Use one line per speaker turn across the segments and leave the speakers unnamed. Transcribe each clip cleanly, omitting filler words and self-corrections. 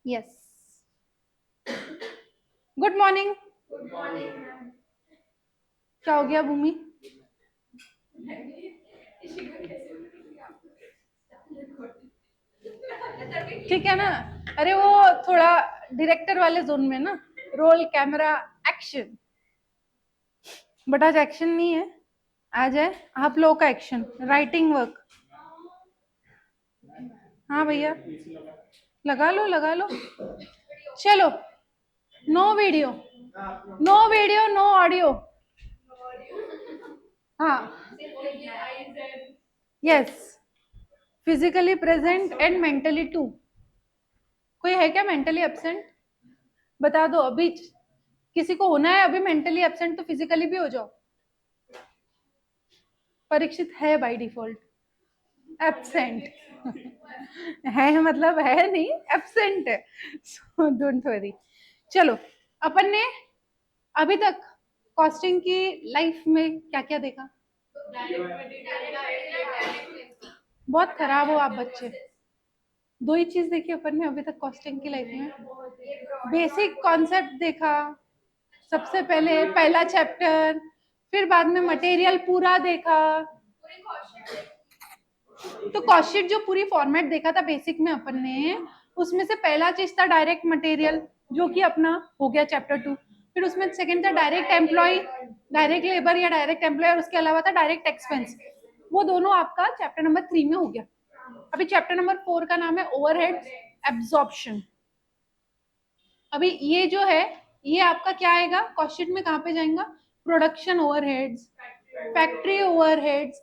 Yes, good morning. क्या हो गया भूमि? ठीक है ना? अरे वो थोड़ा डायरेक्टर वाले जोन में ना, रोल कैमरा एक्शन। बट आज एक्शन नहीं है, आज है आप लोगों का एक्शन, राइटिंग वर्क। हाँ भैया, लगा लो लगा लो। चलो, no video, no video, no audio. हाँ, yes, physically present and mentally too. कोई है क्या मेंटली एब्सेंट? बता दो अभी। किसी को होना है अभी मेंटली एब्सेंट तो फिजिकली भी हो जाओ। परीक्षित है बाय डिफॉल्ट एब्सेंट। है मतलब है नहीं, एब्सेंट है, सो डोंट वरी। चलो, अपन ने अभी तक कॉस्टिंग की लाइफ में क्या क्या देखा? बहुत खराब हो आप बच्चे। दो ही चीज देखी अपन ने अभी तक कॉस्टिंग की लाइफ में। बेसिक कॉन्सेप्ट देखा सबसे पहले, पहला चैप्टर, फिर बाद में मटेरियल पूरा देखा। तो कॉस्ट जो पूरी फॉर्मेट देखा था बेसिक में अपन ने, उसमें से पहला चीज था डायरेक्ट मटेरियल, जो कि अपना हो गया चैप्टर 2। फिर उसमें सेकंड था डायरेक्ट एम्प्लॉय, डायरेक्ट लेबर या डायरेक्ट एम्प्लॉय, और उसके अलावा था डायरेक्ट एक्सपेंस। वो दोनों आपका चैप्टर नंबर 3 में हो गया। अभी चैप्टर नंबर 4 का नाम है ओवरहेड एब्जॉर्प्शन। अभी ये जो है, ये आपका क्या आएगा कॉस्ट शीट में? कहाँ पे जाएगा? Production overheads, factory overheads,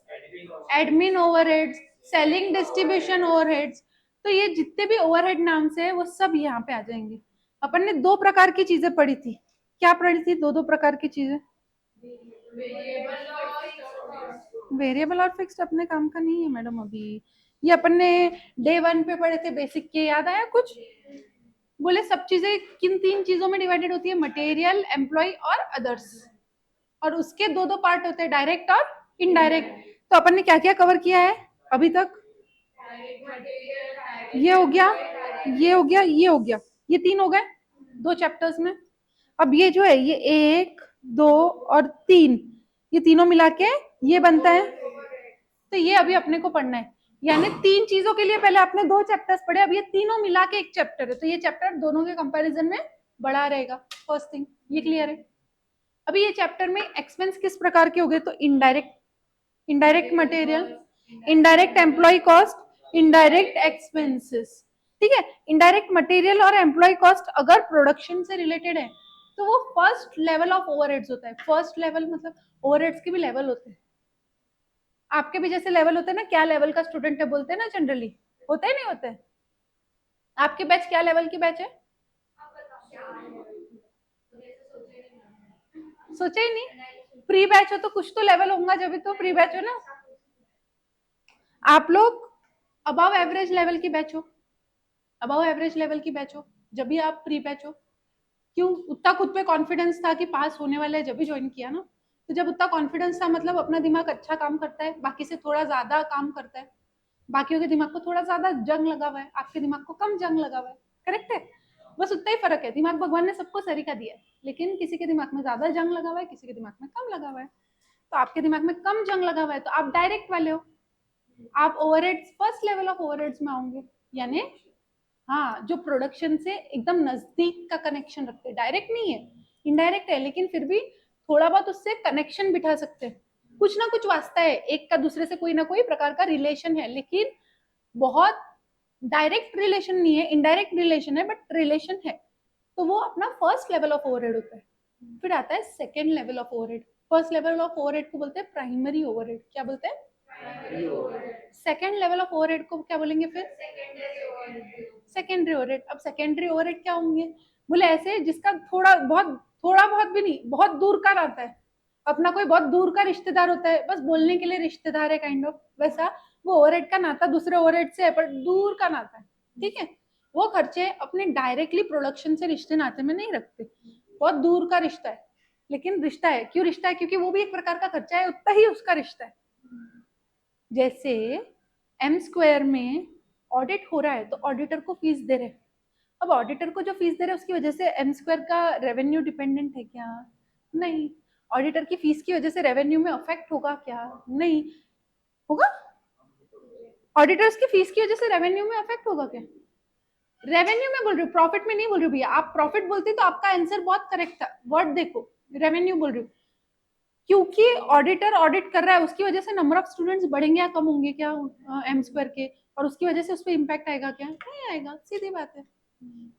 admin overheads, selling distribution overheads. तो ये जितने भी ओवरहेड नाम से है वो सब यहाँ पे आ जाएंगे। अपन ने दो प्रकार की चीजें पढ़ी थी। क्या पढ़ी थी? दो दो प्रकार की चीजें। वेरिएबल और फिक्स्ड अपने काम का नहीं है मैडम अभी। ये अपन ने डे 1 पे पढ़े थे बेसिक के, याद आया कुछ? बोले सब चीजें किन 3 चीजों में डिवाइडेड होती है? मटेरियल, एम्प्लॉय और अदर्स। और उसके दो दो पार्ट होते हैं, डायरेक्ट और इनडायरेक्ट। तो अपन ने क्या क्या कवर किया है अभी तक? ये हो गया, ये हो गया, ये हो गया, ये 3 हो गए 2 चैप्टर्स में। अब ये जो है, ये 1 2 और 3, ये तीनों मिला के ये बनता है। तो ये अभी अपने को पढ़ना है, यानी 3 चीजों के लिए पहले आपने 2 चैप्टर्स पढ़े, अब ये तीनों मिला के एक चैप्टर है। तो ये चैप्टर दोनों के कंपैरिजन में बड़ा रहेगा। फर्स्ट थिंग ये क्लियर है। अभी ये चैप्टर में एक्सपेंस किस प्रकार के हो गए? तो indirect, indirect material, indirect employ cost, indirect expenses. ठीक है, इनडायरेक्ट मटेरियल और एम्प्लॉय कॉस्ट अगर प्रोडक्शन से रिलेटेड है तो वो फर्स्ट लेवल ऑफ ओवरहेड्स होता है। फर्स्ट लेवल मतलब ओवरहेड्स के भी लेवल होते हैं, आपके भी जैसे लेवल होते हैं ना। क्या लेवल का स्टूडेंट है बोलते हैं ना जनरली, होते ही नहीं होते? आपके बैच क्या लेवल की बैच है? सोचा ही नहीं? प्री बैच हो तो कुछ तो लेवल होगा, जब भी तो प्री बैच हो ना। आप लोग अबव एवरेज लेवल की बैच हो, अबव एवरेज लेवल की बैच हो जब भी आप प्री बैच हो। क्यों? उतना खुद पे कॉन्फिडेंस था कि पास होने वाला है जब भी ज्वाइन किया ना। तो जब उतना कॉन्फिडेंस था मतलब अपना दिमाग अच्छा काम करता है, बाकी से थोड़ा ज्यादा काम करता है। बाकियों के दिमाग को थोड़ा ज्यादा जंग लगा हुआ है, आपके दिमाग को कम जंग लगा हुआ है। करेक्ट है? बस उतना ही फर्क है। दिमाग भगवान ने सबको सरीका दिया है, लेकिन किसी के दिमाग में ज्यादा जंग लगा हुआ है, किसी के दिमाग में कम लगा हुआ है। तो आपके दिमाग में कम जंग लगा हुआ है तो आप डायरेक्ट वाले हो। आप overheads first level of overheads में आओगे, यानी हाँ, जो प्रोडक्शन से एकदम नजदीक का कनेक्शन रखते हैं। डायरेक्ट नहीं है, इनडायरेक्ट है, लेकिन फिर भी थोड़ा बहुत उससे कनेक्शन बिठा सकते हैं। कुछ ना कुछ वास्ता है, एक का दूसरे से कोई ना कोई प्रकार का रिलेशन है, लेकिन बहुत डायरेक्ट रिलेशन नहीं है, इनडायरेक्ट रिलेशन है, बट रिलेशन है। तो वो अपना फर्स्ट लेवल ऑफ ओवरहेड होता है। फिर आता है second level of overhead. First level of overhead को बोलते हैं प्राइमरी ओवरहेड। क्या बोलते हैं? सेकेंड लेवल ऑफ ओवरहेड को क्या बोलेंगे फिर? Secondary overhead. अब सेकेंडरी ओवरहेड क्या होंगे? बोले ऐसे जिसका थोड़ा बहुत भी नहीं, बहुत दूर का रहता है। अपना कोई बहुत दूर का रिश्तेदार होता है, बस बोलने के लिए रिश्तेदार है काइंड ऑफ, वैसा वो ओवरहेड का नाता दूसरे ओवरहेड से है पर दूर का नाता है। ठीक है, वो खर्चे अपने डायरेक्टली प्रोडक्शन से रिश्ते नाते में नहीं रखते, बहुत दूर का रिश्ता है। लेकिन रिश्ता है, क्यों रिश्ता है? क्योंकि वो भी एक प्रकार का खर्चा है, उतना ही उसका रिश्ता है। जैसे एम स्क्वायर में ऑडिट हो रहा है तो ऑडिटर को फीस दे रहे, अब ऑडिटर को जो फीस दे रहे हैं उसकी वजह से एम स्क्वायर का रेवेन्यू डिपेंडेंट है क्या? नहीं। ऑडिटर की फीस की वजह से रेवेन्यू में अफेक्ट होगा क्या? नहीं होगा। ऑडिटर्स की फीस की वजह से रेवेन्यू में अफेक्ट होगा क्या? रेवेन्यू में बोल रही हूँ, प्रॉफिट में नहीं बोल रही हूँ भैया। आप प्रॉफिट बोलती तो आपका आंसर बहुत करेक्ट था, वर्ड देखो, रेवेन्यू बोल रही हूँ। क्योंकि ऑडिटर ऑडिट कर रहा है उसकी वजह से नंबर ऑफ स्टूडेंट्स बढ़ेंगे या कम होंगे क्या एम स्क्वायर के, और उसकी वजह से उस पर इम्पैक्ट आएगा क्या? नहीं आएगा, सीधी बात है।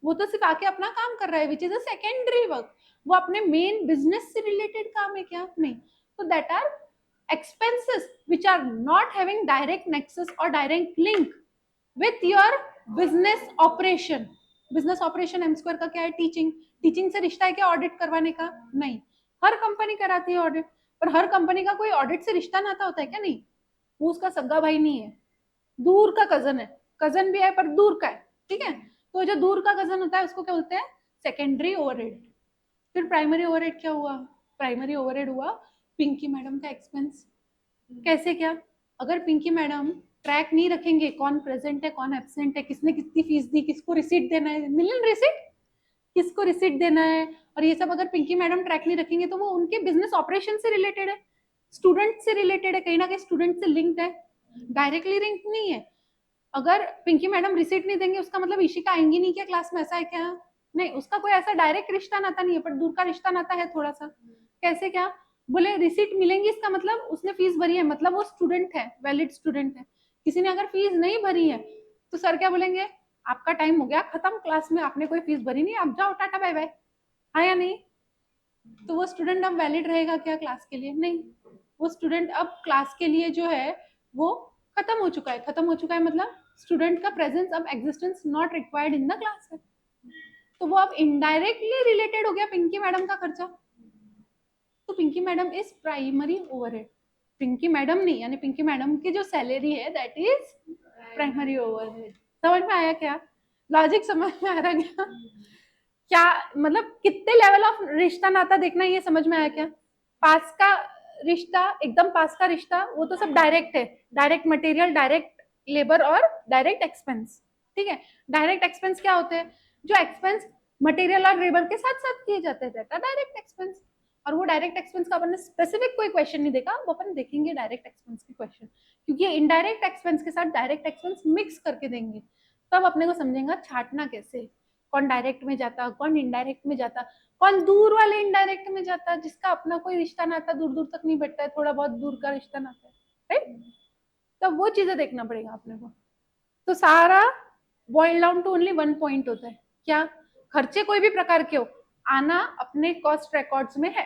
वो तो सिर्फ आके अपना काम कर रहा है which is a secondary work. वो अपने मेन बिजनेस से रिलेटेड काम है क्या? नहीं। तो that are expenses which are not having direct nexus or direct link with your business operation. Business operation M square का क्या है? टीचिंग। टीचिंग से रिश्ता है क्या ऑडिट करवाने का? नहीं। हर कंपनी कराती है ऑडिट, पर हर कंपनी का कोई ऑडिट से रिश्ता नाता होता है क्या? नहीं। वो उसका सगा भाई नहीं है, दूर का कजन है। कजन भी है पर दूर का है, ठीक है। तो जो दूर का कजन होता है उसको क्या बोलते हैं? Secondary overhead. फिर प्राइमरी ओवरहेड क्या हुआ? प्राइमरी ओवरहेड हुआ पिंकी मैडम का एक्सपेंस। कैसे क्या? अगर पिंकी मैडम ट्रैक नहीं रखेंगे कौन प्रेजेंट है कौन एब्सेंट है, किसने कितनी फीस दी, किसको रिसीट देना है, मिलियन रिसीट, किसको रिसीट देना है, और ये सब अगर पिंकी मैडम ट्रैक नहीं रखेंगे तो वो उनके बिजनेस ऑपरेशन से रिलेटेड है, स्टूडेंट से रिलेटेड है, कहीं ना कहीं स्टूडेंट से लिंक्ड है, डायरेक्टली लिंक नहीं है। अगर पिंकी मैडम रिसीट नहीं देंगे उसका मतलब ईशिका आएंगी नहीं क्या क्लास में, ऐसा है क्या? नहीं, उसका कोई ऐसा डायरेक्ट रिश्ता नाता नहीं है, पर दूर का रिश्ता नाता है थोड़ा सा। कैसे क्या? बोले रिसीट मिलेंगी इसका मतलब उसने फीस भरी है, मतलब वो स्टूडेंट है, वैलिड स्टूडेंट है। किसी ने अगर फीस नहीं भरी है तो सर क्या बोलेंगे? आपका टाइम हो गया खत्म, क्लास में आपने कोई फीस भरी नहीं, आप जाओ, टाटा बाय बाय। हाँ या नहीं? तो वो स्टूडेंट अब वैलिड रहेगा क्या क्लास के लिए? नहीं। वो स्टूडेंट अब क्लास के लिए जो है वो खत्म हो चुका है। खत्म हो चुका है मतलब स्टूडेंट का प्रेजेंस अब existence not required in the class है। तो वो अब इनडायरेक्टली रिलेटेड हो गया पिंकी मैडम का खर्चा। तो Pinky madam is primary overhead. Pinky madam नहीं, यानी पिंकी मैडम की जो सैलरी है दैट इज प्राइमरी ओवरहेड। समझ में आया क्या? लॉजिक समझ में आ रहा क्या? क्या मतलब कितने लेवल ऑफ रिश्ता नाता देखना है, ये समझ में आया क्या? पास का रिश्ता, एकदम पास का रिश्ता, वो तो सब डायरेक्ट है, डायरेक्ट मटेरियल, डायरेक्ट लेबर और डायरेक्ट एक्सपेंस, ठीक है। डायरेक्ट एक्सपेंस क्या होते हैं? जो एक्सपेंस मटेरियल और लेबर के साथ साथ किए जाते हैं, डायरेक्ट एक्सपेंस। और वो डायरेक्ट एक्सपेंस का अपन ने स्पेसिफिक कोई क्वेश्चन नहीं देखा, वो अपन देखेंगे डायरेक्ट एक्सपेंस के क्वेश्चन, क्योंकि इनडायरेक्ट एक्सपेंस के साथ डायरेक्ट एक्सपेंस मिक्स करके देंगे, तब अपने को समझेगा छाटना कैसे, कौन डायरेक्ट में जाता, कौन इनडायरेक्ट में जाता, कौन दूर वाले इनडायरेक्ट में जाता, जिसका अपना कोई रिश्ता नाता दूर दूर तक नहीं बैठता है, थोड़ा बहुत दूर का रिश्ता नाता है, राइट। तब वो चीजें देखना पड़ेगा अपने को। तो सारा boil down to only one point होता है, क्या? खर्चे कोई भी प्रकार के हो, आना अपने कॉस्ट रिकॉर्ड्स में है।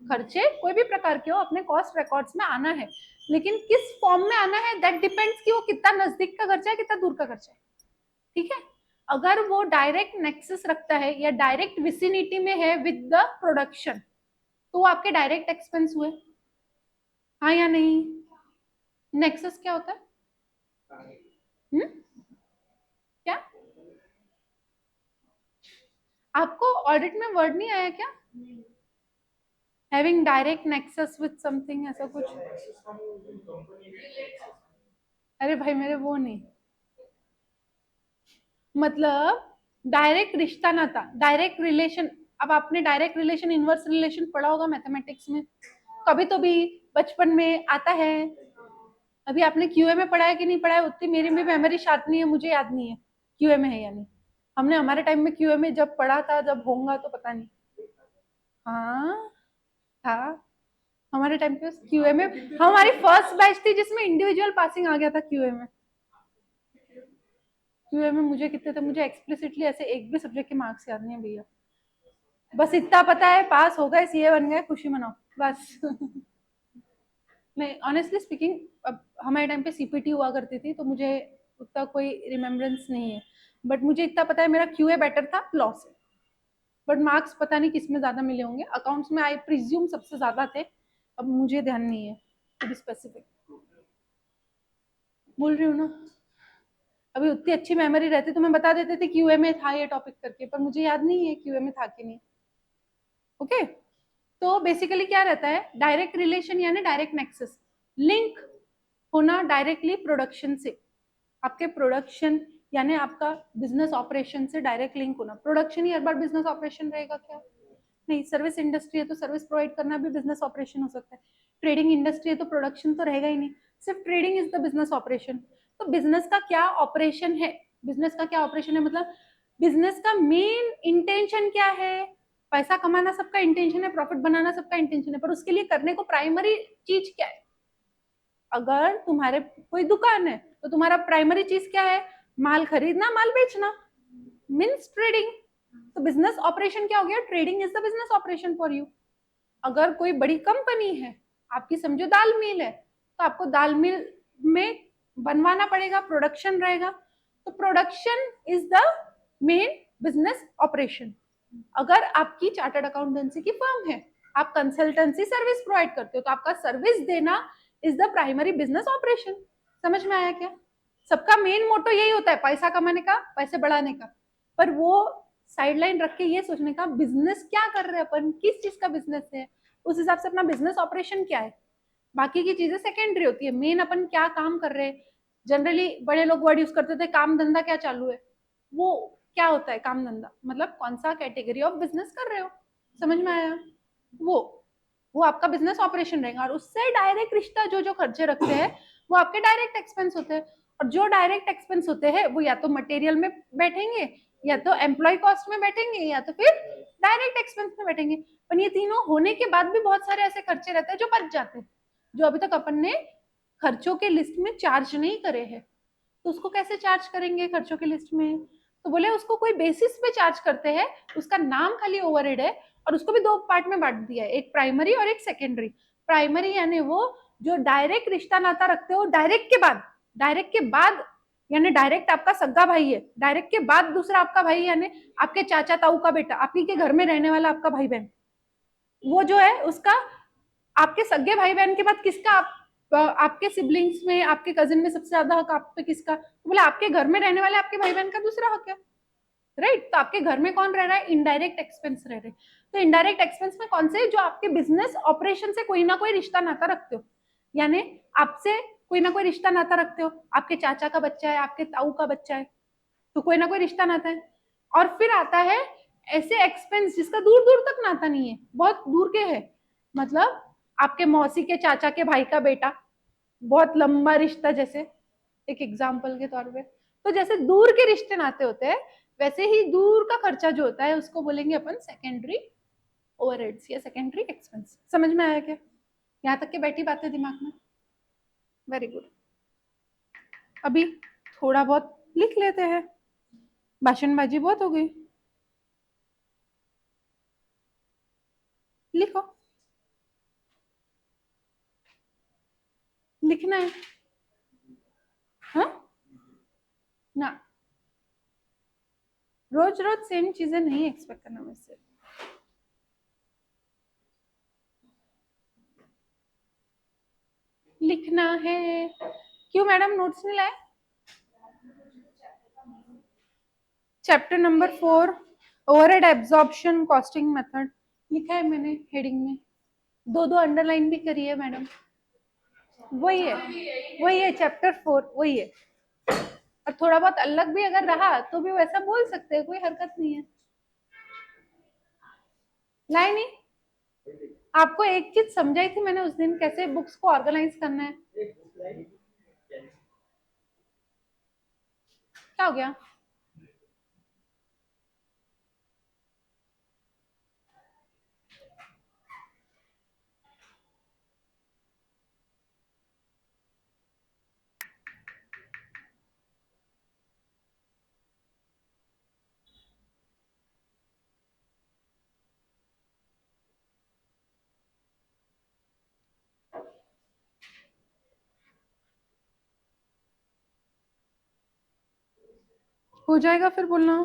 खर्चे कोई भी प्रकार के हो अपने कॉस्ट रिकॉर्ड्स में आना है, लेकिन किस फॉर्म में आना है दैट डिपेंड्स कि वो कितना नजदीक का खर्चा है, कितना दूर का खर्चा है, ठीक है। अगर वो डायरेक्ट नेक्सस रखता है या डायरेक्ट विसिनिटी में है विद द प्रोडक्शन, तो वो आपके डायरेक्ट एक्सपेंस हुए, हाँ या नहीं? नेक्सस क्या होता है? क्या आपको ऑडिट में वर्ड नहीं आया क्या? Having direct nexus with something, ऐसा कुछ? अरे भाई मेरे वो नहीं, मतलब डायरेक्ट रिश्ता नाता, डायरेक्ट रिलेशन। अब आपने डायरेक्ट रिलेशन इनवर्स रिलेशन पढ़ा होगा मैथमेटिक्स में, कभी तो भी बचपन में आता है। अभी आपने क्यूए में पढ़ा है कि नहीं पढ़ा है, उतनी मेरी भी मेमोरी शार्प नहीं है, मुझे याद नहीं है क्यूए में है या नहीं। हमने हमारे टाइम में क्यूए में जब पढ़ा था, जब होगा तो पता नहीं। हाँ था, हमारे टाइम पे क्यूए में हमारी फर्स्ट बैच थी जिसमें इंडिविजुअल पासिंग आ गया था क्यूए में। क्यूए में मुझे कितने थे, मुझे एक्सप्लिसिटली ऐसे एक भी सब्जेक्ट के मार्क्स याद नहीं है भैया, बस इतना पता है पास हो गए, सीए बन गए, खुशी मनाओ बस। नहीं, ऑनेस्टली स्पीकिंग, अब हमारे टाइम पे सीपीटी हुआ करती थी तो मुझे उतना कोई रिमेम्बरेंस नहीं है, बट मुझे इतना पता है मेरा क्यूए बेटर था लॉ से। बट मार्क्स पता नहीं किस में ज्यादा मिले होंगे, अकाउंट्स में आई प्रिज्यूम सबसे ज्यादा थे, अब मुझे ध्यान नहीं है टू बी स्पेसिफिक, बोल रही हूँ ना। अभी उतनी अच्छी मेमोरी रहती तो मैं बता देते थे क्यूए में था ये टॉपिक करके, पर मुझे याद नहीं है क्यूए में था कि नहीं। ओके, तो बेसिकली क्या रहता है? डायरेक्ट रिलेशन यानी डायरेक्ट नेक्सस, लिंक होना डायरेक्टली प्रोडक्शन से। आपके प्रोडक्शन यानी आपका बिजनेस ऑपरेशन से डायरेक्ट लिंक होना। प्रोडक्शन ही हर बार बिजनेस ऑपरेशन रहेगा क्या? नहीं। सर्विस इंडस्ट्री है तो सर्विस प्रोवाइड करना भी बिजनेस ऑपरेशन हो सकता है। ट्रेडिंग इंडस्ट्री है तो प्रोडक्शन तो रहेगा ही नहीं, सिर्फ trading is the business operation. तो बिजनेस का क्या ऑपरेशन है? बिजनेस का क्या ऑपरेशन है मतलब बिजनेस का मेन इंटेंशन क्या है? पैसा कमाना सबका इंटेंशन है, प्रॉफिट बनाना सबका इंटेंशन है, पर उसके लिए करने को प्राइमरी चीज क्या है? अगर तुम्हारे कोई दुकान है तो तुम्हारा प्राइमरी चीज क्या है? माल खरीदना, माल बेचना, मीन्स ट्रेडिंग। तो बिजनेस ऑपरेशन क्या हो गया? Trading is the business operation for you. अगर कोई बड़ी कंपनी है, आपकी समझो दाल मिल है, तो आपको दाल मिल में बनवाना पड़ेगा, प्रोडक्शन रहेगा, तो production is the main business operation. अगर आपकी चार्टर्ड अकाउंटेंसी की फर्म है, आप कंसल्टेंसी सर्विस प्रोवाइड करते हो, तो आपका सर्विस देना is the primary business operation. समझ में आया क्या? सबका मेन मोटो यही होता है, पैसा कमाने का, पैसे बढ़ाने का, पर वो साइडलाइन रख के ये सोचने का बिजनेस क्या कर रहे हैं अपन, किस चीज का बिजनेस है, उस हिसाब से अपना बिजनेस ऑपरेशन क्या है। बाकी की चीजें सेकेंडरी होती है, मेन अपन क्या काम कर रहे हैं। जनरली बड़े लोग वर्ड यूज करते थे काम धंधा क्या चालू है, वो क्या होता है काम धंधा मतलब कौन सा कैटेगरी ऑफ बिजनेस कर रहे हो। समझ में आया? वो वो आपका बिजनेस ऑपरेशन रहेगा, और उससे डायरेक्ट रिश्ता जो जो खर्चे रखते हैं वो आपके डायरेक्ट एक्सपेंस होते हैं। और जो डायरेक्ट एक्सपेंस होते हैं वो या तो मटेरियल में बैठेंगे, या तो एम्प्लॉय कॉस्ट में बैठेंगे, या तो फिर डायरेक्ट एक्सपेंस में बैठेंगे। पर ये तीनों होने के बाद भी बहुत सारे ऐसे खर्चे रहते हैं जो बच जाते हैं, जो अभी तक अपन ने खर्चों के लिस्ट में चार्ज नहीं करे हैं। तो उसको कैसे चार्ज करेंगे खर्चों की लिस्ट में? तो बोले उसको कोई बेसिस पे चार्ज करते हैं, उसका नाम खाली ओवरहेड है, और उसको भी दो पार्ट में बांट दिया है, एक प्राइमरी और एक सेकेंडरी। प्राइमरी यानी वो जो डायरेक्ट रिश्ता नाता रखते हो, डायरेक्ट के बाद यानी डायरेक्ट आपका सगा भाई है, डायरेक्ट के बाद दूसरा आपका भाई यानी आपके चाचा ताऊ का बेटा, आप ही के घर में रहने वाला आपका भाई बहन, वो जो है उसका आपके सगे भाई बहन के बाद किसका आपके सिबलिंग्स में, आपके कजिन में सबसे ज्यादा हक आप पे किसका? तो बोले आपके घर में रहने वाले आपके भाई बहन का दूसरा हक है, राइट। तो आपके घर में कौन रह रहा है? इनडायरेक्ट एक्सपेंस रह रहे हैं। तो इनडायरेक्ट एक्सपेंस में कौन से? जो आपके बिजनेस ऑपरेशन से कोई ना कोई रिश्ता नाता रखते हो, यानी आपसे कोई ना कोई रिश्ता नाता रखते हो, आपके चाचा का बच्चा है, आपके ताऊ का बच्चा है, तो कोई ना कोई रिश्ता नाता है। और फिर आता है ऐसे एक्सपेंस जिसका दूर दूर तक नाता नहीं है, बहुत दूर के है, मतलब आपके मौसी के चाचा के भाई का बेटा, बहुत लंबा रिश्ता, जैसे एक एग्जाम्पल के तौर पे। तो जैसे दूर के रिश्ते नाते होते हैं, वैसे ही दूर का खर्चा जो होता है उसको बोलेंगे अपन सेकेंडरी ओवरहेड्स या सेकेंडरी एक्सपेंस। समझ में आया क्या? यहाँ तक के बैठी बातें दिमाग में? Very good. अभी थोड़ा बहुत लिख लेते हैं, भाषणबाजी बहुत हो गई। लिखो, लिखना है। हाँ ना, रोज रोज सेम चीजें नहीं एक्सपेक्ट करना मुझसे। लिखना है। क्यों मैडम नोट्स नहीं लाए? Chapter number 4 overhead absorption costing method लिखा है मैंने हेडिंग में, दो दो अंडरलाइन भी करी है मैडम। वही है, वही है चैप्टर 4, वही है। और थोड़ा बहुत अलग भी अगर रहा तो भी वैसा बोल सकते हैं, कोई हरकत नहीं है। लाए नहीं? आपको एक चीज समझाई थी मैंने उस दिन, कैसे बुक्स को ऑर्गेनाइज करना है। क्या हो गया? हो जाएगा फिर बोलना।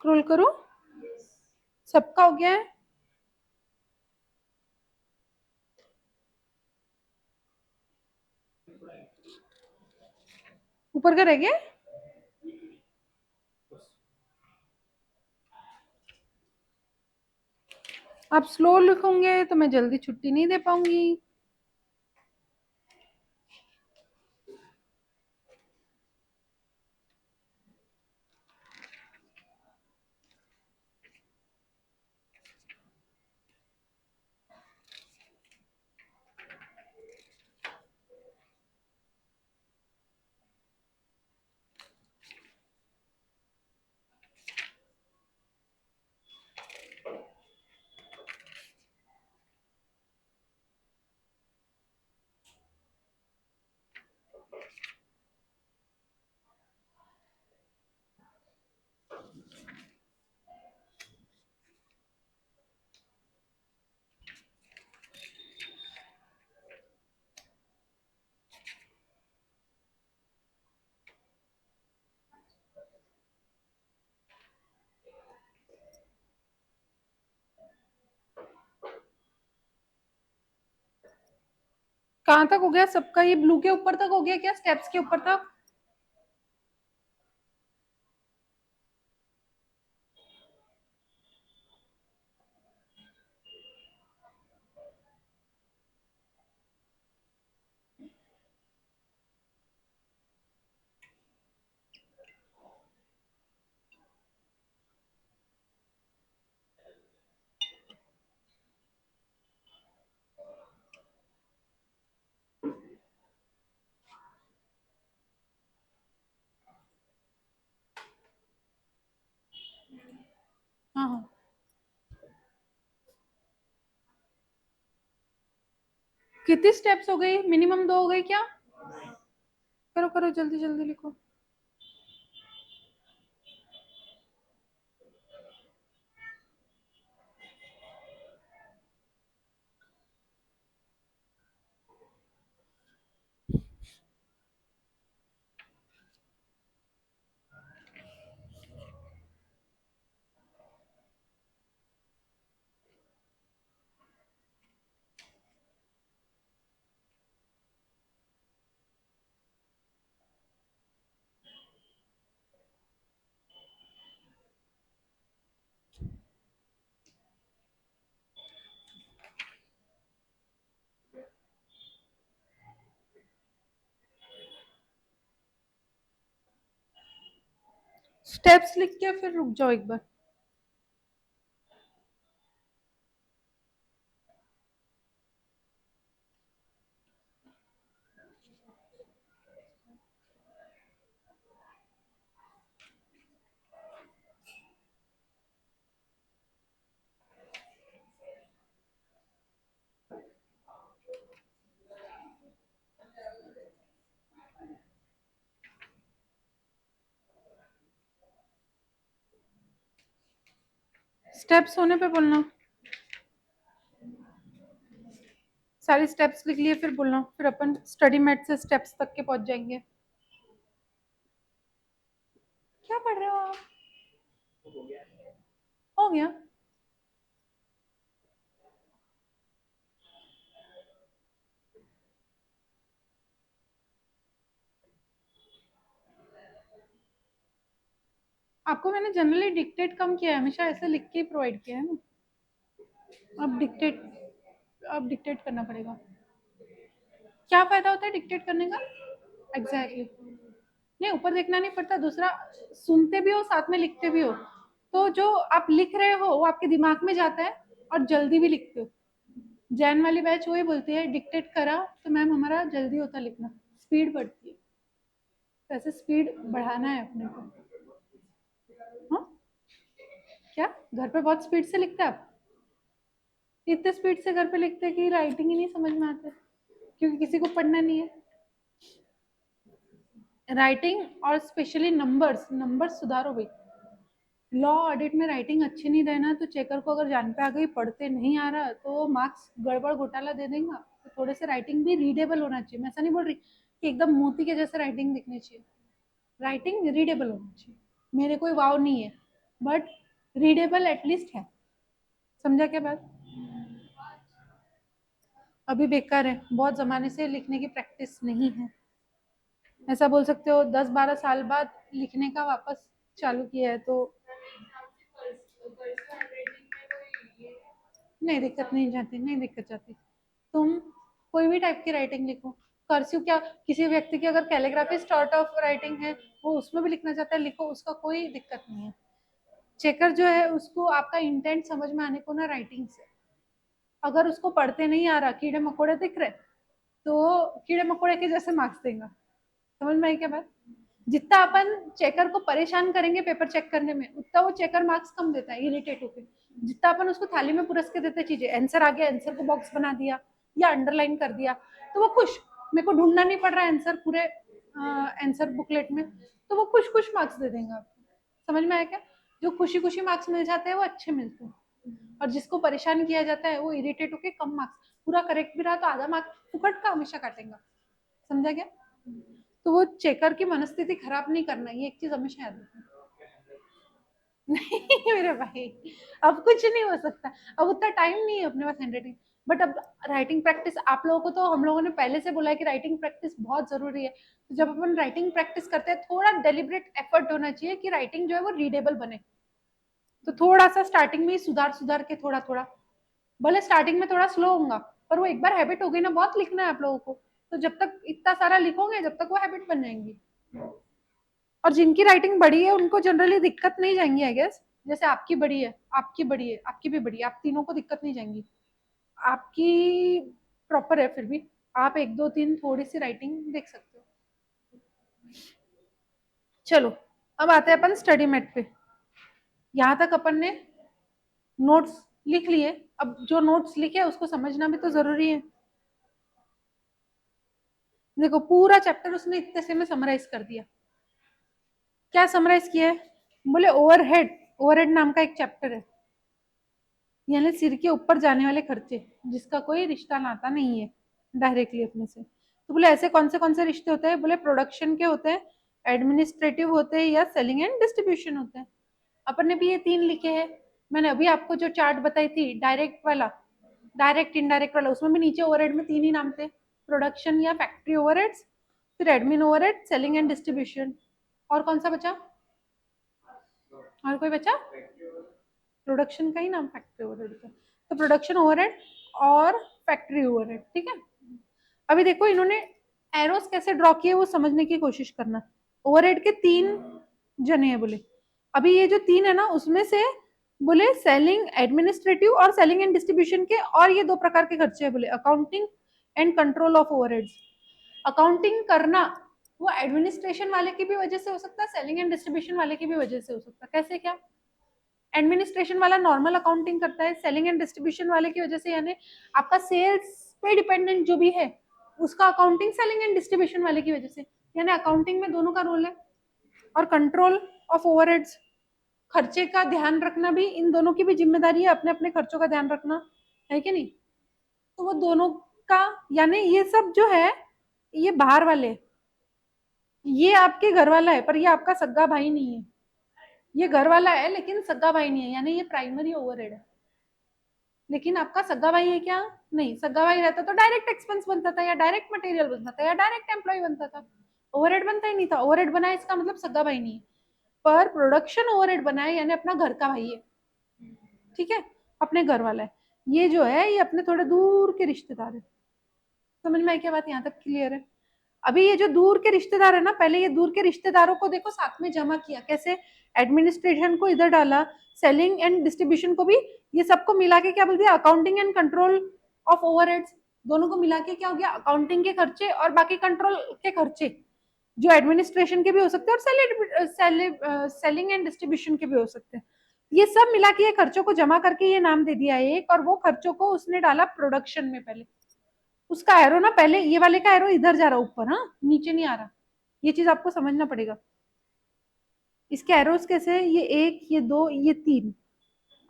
स्क्रॉल करो, सबका हो गया है। ऊपर का रह गया। आप स्लो लिखोगे तो मैं जल्दी छुट्टी नहीं दे पाऊंगी। कहाँ तक हो गया सबका? ये ब्लू के ऊपर तक हो गया क्या? स्टेप्स के ऊपर तक? हाँ हाँ। कितनी स्टेप्स हो गई? मिनिमम 2 हो गई क्या? करो करो, जल्दी जल्दी लिखो। स्टेप्स लिख के फिर रुक जाओ एक बार। स्टेप्स होने पे बोलना। सारी स्टेप्स लिख लिए फिर बोलना, फिर अपन स्टडी मैट से स्टेप्स तक के पहुंच जाएंगे। क्या पढ़ रहे हो आप? हो गया। आपको मैंने जनरली डिक्टेट कम किया है, हमेशा ऐसे लिख के ही प्रोवाइड किया है ना। अब डिक्टेट करना पड़ेगा। क्या फायदा होता है डिक्टेट करने का? Exactly exactly. नहीं, ऊपर देखना नहीं पड़ता। दूसरा, सुनते भी हो साथ में लिखते भी हो, तो जो आप लिख रहे हो वो आपके दिमाग में जाता है और जल्दी भी लिखते हो। जैन वाली बैच वही बोलती है, डिक्टेट करा तो मैम हमारा जल्दी होता लिखना, स्पीड बढ़ती है। तो ऐसे स्पीड बढ़ाना है अपने को। हाँ, क्या घर पे बहुत स्पीड से लिखते हैं आप? इतने स्पीड से घर पे लिखते हैं कि राइटिंग ही नहीं समझ में आते, क्योंकि किसी को पढ़ना नहीं है। राइटिंग और स्पेशली नंबर्स, नंबर्स सुधारो भाई। लॉ ऑडिट में राइटिंग अच्छी नहीं रहना तो चेकर को अगर जान पे आ गई पढ़ते नहीं आ रहा तो मार्क्स गड़बड़ घोटाला दे देगा। तो थोड़े से राइटिंग भी रीडेबल होना चाहिए। मैं ऐसा नहीं बोल रही कि एकदम मोती के जैसे राइटिंग दिखनी चाहिए, राइटिंग रीडेबल होनी चाहिए। मेरे कोई वाव नहीं है, बट रीडेबल एटलीस्ट है। समझा क्या बात? अभी बेकार है, बहुत जमाने से लिखने की प्रैक्टिस नहीं है। ऐसा बोल सकते हो 10-12 साल बाद लिखने का वापस चालू किया है, तो नहीं दिक्कत नहीं जाती, नहीं दिक्कत जाती। तुम कोई भी टाइप की राइटिंग लिखो, कर्सिव क्या, किसी व्यक्ति की अगर कैलीग्राफी स्टार्ट ऑफ राइटिंग है, वो उसमें भी लिखना चाहता है, लिखो, उसका कोई दिक्कत नहीं है। चेकर जो है उसको आपका इंटेंट समझ में आने को ना राइटिंग से, अगर उसको पढ़ते नहीं आ रहा, कीड़े मकोड़े दिख रहे, तो कीड़े मकोड़े के जैसे मार्क्स देगा। समझ में आई क्या बात? जितना अपन चेकर को परेशान करेंगे पेपर चेक करने में, उतना वो चेकर मार्क्स कम देता है इरिटेट होकर। जितना अपन उसको थाली में पुरस्कार देते चीजें, आंसर आ गया, आंसर को बॉक्स बना दिया या अंडरलाइन कर दिया, तो वो खुश, मेरे को ढूंढना नहीं पड़ रहा है आंसर पूरे आंसर बुकलेट में, तो वो खुश खुश मार्क्स दे देंगे आपको। समझ में आया क्या? जो खुशी खुशी मार्क्स मिल जाते हैं वो अच्छे मिलते हैं, और जिसको परेशान किया जाता है वो इरिटेट होकर कम मार्क्स, पूरा करेक्ट भी रहा तो आधा मार्क्स फुकट का हमेशा काटेगा। समझा क्या? तो वो चेकर की मनस्थिति खराब नहीं करना, ये एक चीज हमेशा याद रखना। नहीं मेरे भाई, अब कुछ नहीं हो सकता, अब उतना टाइम नहीं है अपने पास हैंडराइटिंग। बट अब राइटिंग प्रैक्टिस आप लोगों को, तो हम लोगों ने पहले से बोला है कि राइटिंग प्रैक्टिस बहुत जरूरी है। तो जब अपन राइटिंग प्रैक्टिस करते हैं, थोड़ा डेलिब्रेट एफर्ट होना चाहिए कि राइटिंग जो है वो रीडेबल बने। तो थोड़ा सा स्टार्टिंग में सुधार सुधार के, थोड़ा थोड़ा, भले स्टार्टिंग में थोड़ा स्लो होगा, पर वो एक बार हैबिट हो गई ना, बहुत लिखना है आप लोगों को, तो जब तक इतना सारा लिखोगे, जब तक वो हैबिट बन जाएंगी। और जिनकी राइटिंग बड़ी है उनको जनरली दिक्कत नहीं जाएंगी आई गेस, जैसे आपकी बड़ी है, आपकी बड़ी है, आपकी भी बड़ी है, आप तीनों को दिक्कत नहीं जाएंगी। आपकी प्रॉपर है, फिर भी आप 1 2 3 थोड़ी सी राइटिंग देख सकते हो। चलो, अब आते हैं अपन स्टडी मेट पे। यहाँ तक अपन ने नोट्स लिख लिए, अब जो नोट्स लिखे उसको समझना भी तो जरूरी है। देखो पूरा चैप्टर उसने इतने से में समराइज कर दिया। क्या समराइज किया है? बोले ओवरहेड, ओवरहेड नाम का एक चैप्टर है, यानी सिर के ऊपर जाने वाले खर्चे, जिसका कोई रिश्ता नाता नहीं है डायरेक्टली अपने से। तो बोले ऐसे कौन से रिश्ते होते हैं? बोले प्रोडक्शन के होते हैं, एडमिनिस्ट्रेटिव होते हैं, या सेलिंग एंड डिस्ट्रीब्यूशन होते हैं। अपन ने भी ये 3 लिखे हैं। मैंने अभी आपको जो चार्ट बताई थी डायरेक्ट वाला, डायरेक्ट इनडायरेक्ट वाला, उसमें भी नीचे ओवरहेड में 3 ही नाम थे, प्रोडक्शन या फैक्ट्री ओवरहेड्स, फिर admin overhead, selling and distribution. और कौन सा बचा? और कोई बचा? प्रोडक्शन का ही नाम फैक्ट्री ओवरहेड था, तो प्रोडक्शन ओवरहेड और फैक्ट्री ओवरहेड। ठीक है, अभी देखो इन्होंने एरोस कैसे ड्रॉ किए वो समझने की कोशिश करना। ओवरहेड के 3 जने हैं बोले, अभी ये जो 3 है ना, उसमें से बोले सेलिंग एडमिनिस्ट्रेटिव और सेलिंग एंड डिस्ट्रीब्यूशन के, और ये 2 प्रकार के खर्चे हैं बोले, accounting and control of overheads. Accounting करना वो एडमिनिस्ट्रेशन वाले की भी वजह से हो सकता है, सेलिंग एंड डिस्ट्रीब्यूशन वाले की भी वजह से हो सकता है। कैसे क्या? एडमिनिस्ट्रेशन वाला नॉर्मल अकाउंटिंग करता है, सेलिंग एंड डिस्ट्रीब्यूशन वाले की वजह से, यानी आपका सेल्स पे डिपेंडेंट जो भी है उसका अकाउंटिंग सेलिंग एंड डिस्ट्रीब्यूशन वाले की वजह से, यानी अकाउंटिंग में दोनों का रोल है। और कंट्रोल ऑफ ओवरहेड्स, खर्चे का ध्यान रखना भी इन दोनों की भी जिम्मेदारी है, अपने अपने खर्चों का ध्यान रखना है कि नहीं। तो वो दोनों का, यानी ये सब जो है ये बाहर वाले, ये आपके घर वाला है पर ये आपका सगा भाई नहीं है। ये घर वाला है लेकिन सगा भाई नहीं है, यानी ये प्राइमरी ओवरहेड है। लेकिन आपका सगा भाई है क्या? नहीं, सगा भाई रहता तो डायरेक्ट एक्सपेंस बनता था, या डायरेक्ट मटेरियल बनता था, या डायरेक्ट एम्प्लॉय बनता था, ओवरहेड बनता ही नहीं था। ओवरहेड बना है इसका मतलब सगा भाई नहीं है, पर प्रोडक्शन ओवरहेड बना है यानी अपना घर का भाई है। ठीक है, अपने घर वाला है। ये जो है ये अपने थोड़े दूर के रिश्तेदार है। समझ में आई क्या बात? यहाँ तक क्लियर है? अभी ये जो दूर के रिश्तेदार है ना, पहले ये दूर के रिश्तेदारों को देखो साथ में जमा किया कैसे, एडमिनिस्ट्रेशन को इधर डाला, सेलिंग एंड डिस्ट्रीब्यूशन को भी, ये सबको मिला के क्या बोल दिया, accounting and control of overheads. दोनों को मिला के क्या हो गया, अकाउंटिंग के खर्चे और बाकी कंट्रोल के खर्चे, जो एडमिनिस्ट्रेशन के भी हो सकते हैं और सेलिंग एंड डिस्ट्रीब्यूशन के भी हो सकते हैं। ये सब मिला के ये खर्चों को जमा करके ये नाम दे दिया एक, और वो खर्चों को उसने डाला प्रोडक्शन में। पहले उसका एरो ना, पहले ये वाले का एरो इधर जा रहा ऊपर, हाँ नीचे नहीं आ रहा, ये चीज आपको समझना पड़ेगा। इसके एरोस कैसे है, ये 1 ये 2 ये 3,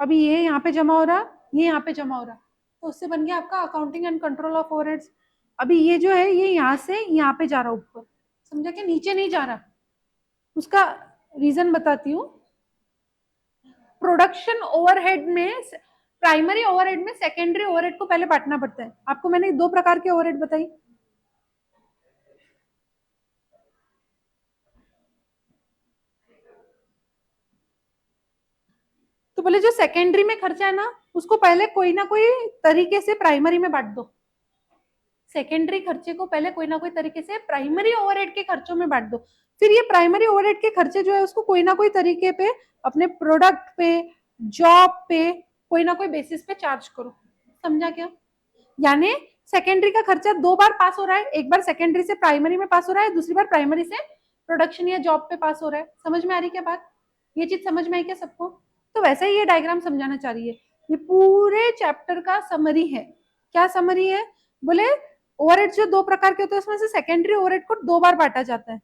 अभी ये यहाँ पे जमा हो रहा, ये यहाँ पे जमा हो रहा, तो उससे बन गया आपका accounting and control of overheads. अभी ये जो है ये यहाँ से यहाँ पे जा रहा ऊपर, समझा कि नीचे नहीं जा रहा। उसका रीजन बताती हूँ। प्रोडक्शन ओवरहेड में, प्राइमरी ओवरहेड में सेकेंडरी ओवरहेड को पहले बांटना पड़ता है। आपको मैंने 2 प्रकार के ओवरहेड बताई। तो बोले जो सेकेंडरी में खर्चा है ना, उसको पहले कोई ना कोई तरीके से प्राइमरी में बांट दो। सेकेंडरी खर्चे को पहले कोई ना कोई तरीके से प्राइमरी ओवरहेड के खर्चों में बांट दो। फिर ये प्राइमरी ओवरहेड के खर्चे जो है उसको कोई ना कोई तरीके पे अपने प्रोडक्ट पे, जॉब पे, कोई ना कोई बेसिस पे चार्ज करो। समझा क्या? यानी सेकेंडरी का खर्चा 2 बार पास हो रहा है, एक बार सेकेंडरी से प्राइमरी में पास हो रहा है, दूसरी बार प्राइमरी से प्रोडक्शन या जॉब पे पास हो रहा है। समझ में आ रही क्या बात? ये चीज समझ में आई क्या सबको? तो वैसे ही ये डायग्राम समझाना चाह रही है। ये पूरे चैप्टर का समरी है। क्या समरी है? बोले ओवरहेड जो 2 प्रकार के होते हैं उसमें से सेकेंडरी ओवरहेड को 2 बार बांटा जाता है।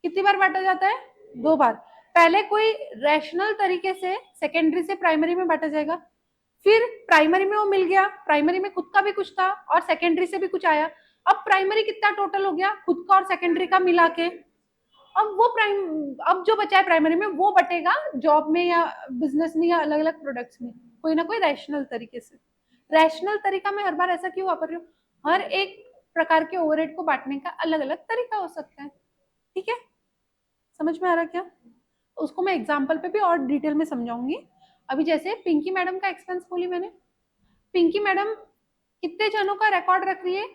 कितनी बार बांटा जाता है? 2 बार। पहले कोई रैशनल तरीके से सेकेंडरी से प्राइमरी में बांटा जाएगा, फिर प्राइमरी में वो मिल गया, प्राइमरी में खुद का भी कुछ था और सेकेंडरी से भी कुछ आया। अब प्राइमरी कितना टोटल हो गया खुद का और सेकेंडरी का मिला के। अब जो बचा है प्राइमरी में वो बटेगा जॉब में या बिजनेस में या अलग अलग प्रोडक्ट्स में, कोई ना कोई रैशनल तरीके से। रैशनल तरीका में हर बार ऐसा क्यों वापर रही हूँ? हर एक प्रकार के ओवरहेड को बांटने का अलग अलग तरीका हो सकता है। ठीक है, समझ में आ रहा क्या? उसको मैं एग्जाम्पल पे भी और डिटेल में समझाऊंगी। अभी जैसे पिंकी मैडम का एक्सपेंस बोली मैंने, पिंकी मैडम कितने जनों का रिकॉर्ड रख रही है?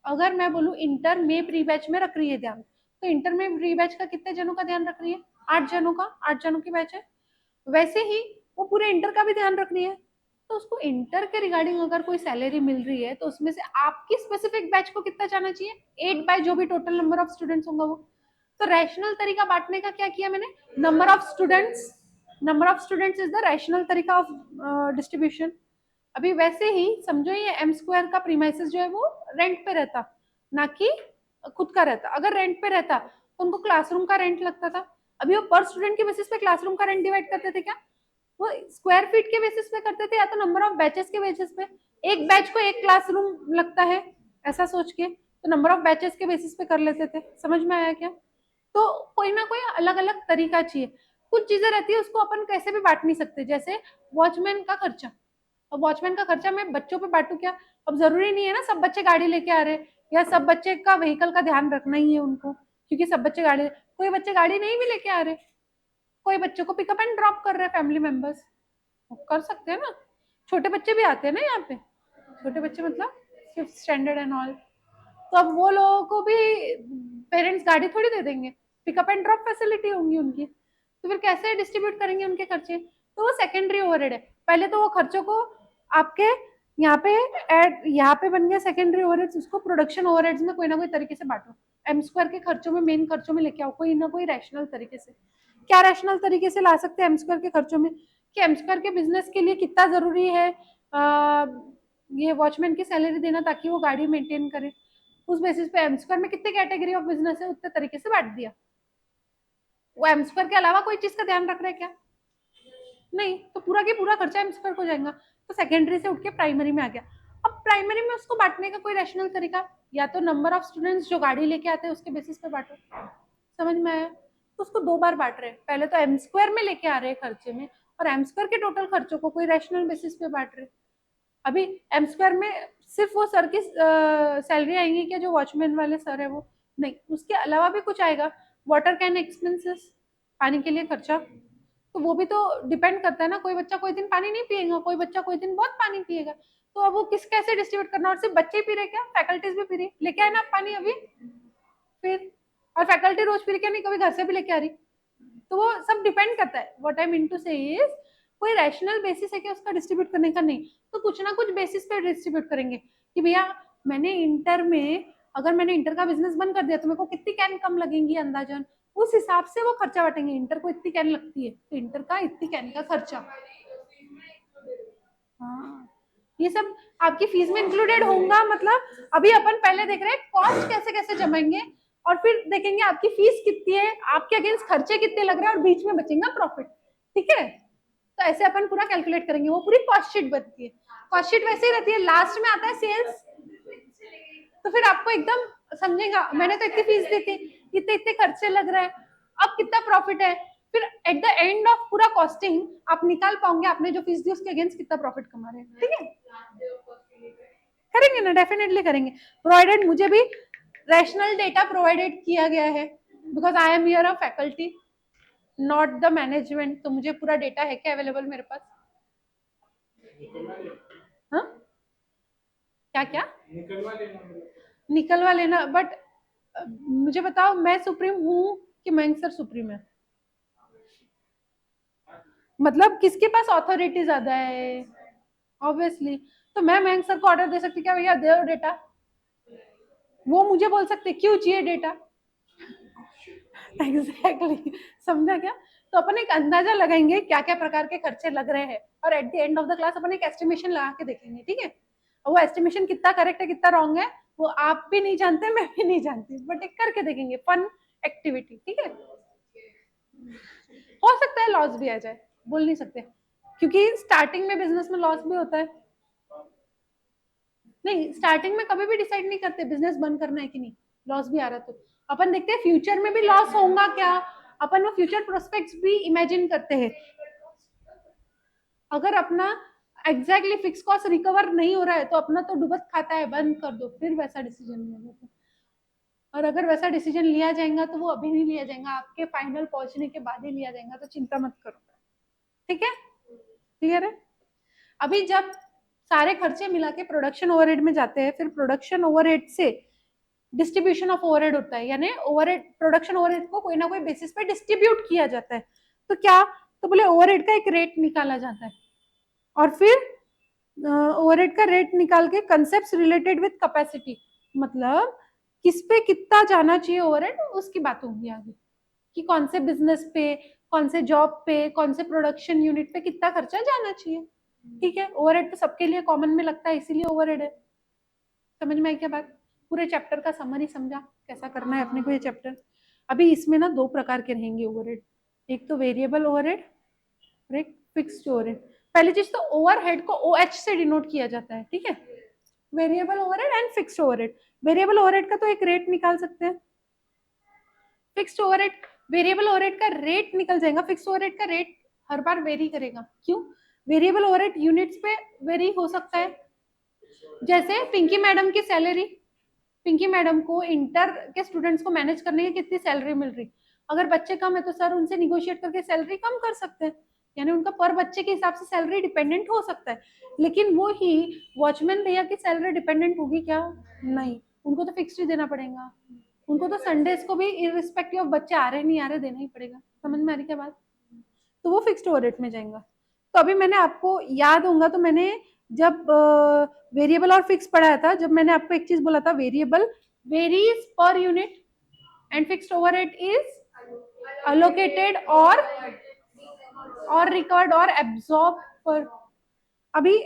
अगर मैं बोलूं इंटर में प्री बैच में रख रही है ध्यान, तो इंटर में प्री बैच का कितने जनों का ध्यान रख रही है? 8 जनों का, 8 जनों की बैच है। वैसे ही वो पूरे इंटर का भी ध्यान रख रही है, तो उसको इंटर के रिगार्डिंग अगर कोई सैलरी मिल रही है तो उसमें से आपकी स्पेसिफिक बैच को कितना जाना चाहिए? 8 बाय जो भी टोटल नंबर ऑफ स्टूडेंट्स होगा वो। तो रैशनल तरीका बांटने का क्या किया मैंने? Number of students, number of students is the rational तरीका ऑफ डिस्ट्रीब्यूशन। अभी वैसे ही समझो ये एम स्क्वायर का प्रीमाइसिस जो है वो रेंट पे रहता, ना कि खुद का रहता। अगर रेंट पे रहता तो उनको क्लासरूम का रेंट लगता था। अभी वो पर स्टूडेंट के बेसिस पे क्लासरूम का रेंट डिवाइड करते थे क्या? वो स्क्वायर फीट के बेसिस पे करते थे या तो नंबर ऑफ बैचेस के बेसिस पे। एक बैच को एक क्लासरूम लगता है ऐसा सोच के, तो नंबर ऑफ बैचेस के बेसिस पे कर लेते थे। समझ में आया क्या? तो कोई ना कोई अलग अलग तरीका चाहिए। कुछ चीजें रहती है उसको अपन कैसे भी बांट नहीं सकते, जैसे वॉचमैन का खर्चा। अब वॉचमैन का खर्चा मैं बच्चों पे बांटू क्या? अब जरूरी नहीं है ना सब बच्चे गाड़ी लेके आ रहे या सब बच्चे का व्हीकल का ध्यान रखना ही है उनको, क्योंकि सब बच्चे गाड़ी, कोई बच्चे गाड़ी नहीं भी लेके आ रहे, कोई बच्चों को पिकअप एंड ड्रॉप कर रहे हैं फैमिली मेंबर्स, कर सकते हैं ना। छोटे बच्चे भी आते हैं ना यहाँ पे, छोटे बच्चे मतलब 5th स्टैंडर्ड एंड ऑल, तो अब वो लोगों को भी पेरेंट्स गाड़ी थोड़ी दे देंगे, पिकअप एंड ड्रॉप फैसिलिटी होंगी उनकी, तो फिर कैसे डिस्ट्रीब्यूट करेंगे उनके खर्चे? तो वो सेकेंडरी ओवरहेड है। पहले तो वो खर्चों को आपके यहाँ पे यहाँ पे बन गया सेकेंडरी ओवरहेड्स, उसको प्रोडक्शन ओवरहेड्स में कोई ना कोई तरीके से बांटो। एम स्क्वायर के खर्चों में, मेन खर्चों में लेके आओ कोई ना कोई रैशनल तरीके से। क्या रैशनल तरीके से ला सकते हैं एम स्क्वायर के खर्चों में? कि एम स्क्वायर के बिजनेस के लिए कितना जरूरी है ये वॉचमैन की सैलरी देना ताकि वो गाड़ी मेंटेन करे, उस बेसिस पे एम स्क्वायर में कितने कैटेगरी ऑफ बिजनेस है उतने तरीके से बांट दिया। वो एम स्क्वायर के अलावा कोई चीज का ध्यान रख रहे हैं क्या? नहीं, तो पूरा की पूरा खर्चा एम स्क्वायर को जाएगा। तो सेकेंडरी से उठ के प्राइमरी में आ गया। अब प्राइमरी में उसको बांटने का कोई रैशनल तरीका, या तो नंबर ऑफ स्टूडेंट्स जो गाड़ी लेके आते हैं उसके बेसिस पे बांटो। समझ में आया? तो उसको 2 बार बांट रहे हैं, पहले तो एम स्क्वायर में लेके आ रहे हैं खर्चे में, और एम स्क्वायर के टोटल खर्चों को कोई रैशनल बेसिस पे बांट रहे हैं। अभी एम स्क्वायर में सिर्फ वो सर की सैलरी आएंगी क्या, जो वॉचमैन वाले सर है वो? नहीं, उसके अलावा भी कुछ आएगा। वाटर कैन एक्सपेंसेस, पानी के लिए खर्चा, तो वो भी तो डिपेंड करता है ना। कोई बच्चा कोई दिन पानी नहीं पिएगा, कोई बच्चा कोई दिन बहुत पानी पिएगा, तो अब वो किस कैसे डिस्ट्रीब्यूट करना? और सिर्फ बच्चे ही पी रहे क्या? फैकल्टीज भी पी रही, लेके आए ना आप पानी अभी फिर, और फैकल्टी रोज पी रही क्या? नहीं, कभी घर से भी लेके आ रही। तो वो सब डिपेंड करता है। व्हाट आई मीन टू से इज, कोई रैशनल बेसिस है कि उसका डिस्ट्रीब्यूट करने का? नहीं, तो कुछ ना कुछ बेसिस पे डिस्ट्रीब्यूट करेंगे कि भैया मैंने इंटर में, अगर मैंने इंटर का बिजनेस बंद कर दिया तो मेरे को कितनी कैन कम लगेंगी अंदाजन, उस हिसाब से वो खर्चा बांटेंगे। इंटर को इतनी कैन लगती है तो इंटर का इतनी कैन का खर्चा। हाँ, ये सब आपकी फीस में इंक्लूडेड होगा। मतलब अभी अपन पहले देख रहे हैं कॉस्ट कैसे कैसे जमाएंगे, और फिर देखेंगे आपकी फीस कितनी है, आपके अगेंस्ट खर्चे कितने लग रहे हैं, और बीच में बचेगा प्रॉफिट। ठीक है, तो ऐसे अपन पूरा कैलकुलेट करेंगे। वो पूरी कॉस्ट शीट बनती है। कॉस्ट शीट वैसे ही रहती है, लास्ट में आता है सेल्स, तो फिर आपको एकदम समझेगा मैंने तो इतनी फीस दी थी, इतने इतने खर्चे लग रहे हैं, अब कितना प्रॉफिट है, फिर एट द एंड ऑफ पूरा कॉस्टिंग आप निकाल पाओगे आपने जो फीस दी उसके अगेंस्ट कितना प्रॉफिट कमा रहे हैं। ठीक है, करेंगे ना, डेफिनेटली करेंगे, प्रोवाइडेड मुझे भी रैशनल डेटा प्रोवाइडेड किया गया है, because I am here a faculty not the management, तो मुझे पूरा डेटा है क्या अवेलेबल मेरे पास। हाँ क्या क्या निकलवा लेना, बट मुझे बताओ मैं सुप्रीम हूँ कि मयंक सर सुप्रीम है, मतलब किसके पास ऑथोरिटी ज्यादा है, ऑब्वियसली। तो मैं मयंक सर को ऑर्डर दे सकती क्या भैया दे डेटा, वो मुझे बोल सकते क्यों चाहिए डेटा। एग्जैक्टली समझा क्या। तो अपन एक अंदाजा लगाएंगे क्या क्या प्रकार के खर्चे लग रहे हैं, और at the end of the class अपन एक एस्टिमेशन लगा के देखेंगे। ठीक है, वो एस्टिमेशन कितना करेक्ट है कितना रॉन्ग है वो आप भी नहीं जानते मैं भी नहीं जानती, बट एक करके देखेंगे, फन एक्टिविटी। ठीक है, हो सकता है लॉस भी आ जाए, बोल नहीं सकते, क्योंकि स्टार्टिंग में बिजनेस में लॉस भी होता है। नहीं, स्टार्टिंग में कभी भी डिसाइड नहीं करते बिजनेस बंद करना है कि नहीं, लॉस भी आ रहा तो अपन देखते हैं फ्यूचर में भी लॉस होगा क्या, अपन वो फ्यूचर प्रोस्पेक्ट्स भी इमेजिन करते हैं। अगर अपना एग्जैक्टली फिक्स कॉस्ट रिकवर नहीं हो रहा है तो अपना तो डूबत खाता है, बंद कर दो, फिर वैसा डिसीजन लिया जाता है। और अगर वैसा डिसीजन लिया जाएगा तो वो अभी नहीं लिया जाएगा, आपके फाइनल पहुंचने के बाद ही लिया जाएगा, तो चिंता मत करो। ठीक है, क्लियर है। अभी जब सारे खर्चे मिला के प्रोडक्शन ओवरहेड में जाते हैं, फिर प्रोडक्शन ओवरहेड से डिस्ट्रीब्यूशन ऑफ ओवरहेड होता है, यानी ओवरहेड प्रोडक्शन ओवरहेड को कोई ना कोई बेसिस पे डिस्ट्रीब्यूट किया जाता है। तो क्या, तो बोले ओवरहेड का एक रेट निकाला जाता है, और फिर ओवरहेड का रेट निकाल के कंसेप्ट रिलेटेड विद कैपेसिटी, मतलब किस पे कितना जाना चाहिए ओवरहेड उसकी बात होगी आगे, कि कौन से बिजनेस पे, कौन से जॉब पे, कौन से प्रोडक्शन यूनिट पे कितना खर्चा जाना चाहिए। ठीक है, ओवरहेड तो सबके लिए कॉमन में लगता है, इसीलिए ओवरहेड है। समझ में आई क्या बात, पूरे चैप्टर का समरी समझा कैसा करना है अपने को ये चैप्टर। अभी इसमें ना दो प्रकार के रहेंगे ओवरहेड, एक तो वेरिएबल ओवरहेड और एक फिक्स्ड ओवरहेड। पहली चीज तो ओवरहेड को OH से डिनोट किया जाता है। ठीक है, variable overhead and fixed overhead. Variable overhead का तो एक रेट निकाल सकते हैं, फिक्स्ड ओवरहेड, वेरिएबल ओवरहेड का रेट निकल जाएगा, फिक्स्ड ओवरहेड का रेट हर बार वेरी करेगा। क्यों, वेरिएबल ओवरहेड यूनिट्स पे वेरी हो सकता है, जैसे पिंकी मैडम की सैलरी, पिंकी मैडम को इंटर के स्टूडेंट्स को मैनेज करने की कितनी सैलरी मिल रही, अगर बच्चे कम है तो सर उनसे निगोशिएट करके सैलरी कम कर सकते हैं, यानी उनका पर बच्चे के हिसाब से सैलरी डिपेंडेंट हो सकता है। लेकिन वो ही वॉचमैन भैया की सैलरी डिपेंडेंट होगी क्या, नहीं, उनको तो फिक्स ही देना पड़ेगा, उनको तो संडेज को भी इरिस्पेक्टिव ऑफ बच्चे आ रहे नहीं आ रहे देना ही पड़ेगा। समझ में आ रही क्या बात, तो वो फिक्स्ड ओवरहेड में जाएगा। तो अभी मैंने आपको याद होगा तो मैंने जब वेरिएबल और फिक्स पढ़ाया था, जब मैंने आपको एक चीज बोला था, variable varies per unit and fixed overhead is allocated और रिकवर्ड और एब्जॉर्ब पर। अभी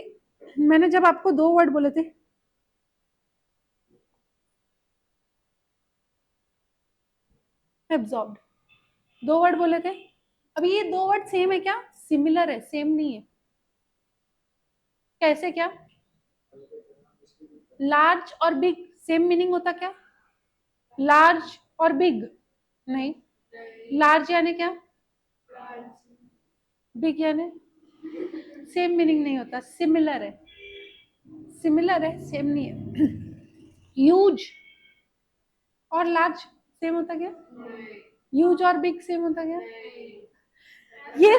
मैंने जब आपको दो वर्ड बोले थे, एब्जॉर्ब, दो वर्ड बोले थे, अभी ये दो वर्ड सेम है क्या, सिमिलर है, सेम नहीं है। कैसे क्या, लार्ज और बिग सेम मीनिंग होता क्या, लार्ज और बिग नहीं, लार्ज यानी क्या, बिग यानी सेम मीनिंग नहीं होता, सिमिलर है, सिमिलर है सेम नहीं है। ह्यूज और लार्ज सेम होता क्या, ह्यूज और बिग सेम होता क्या, ये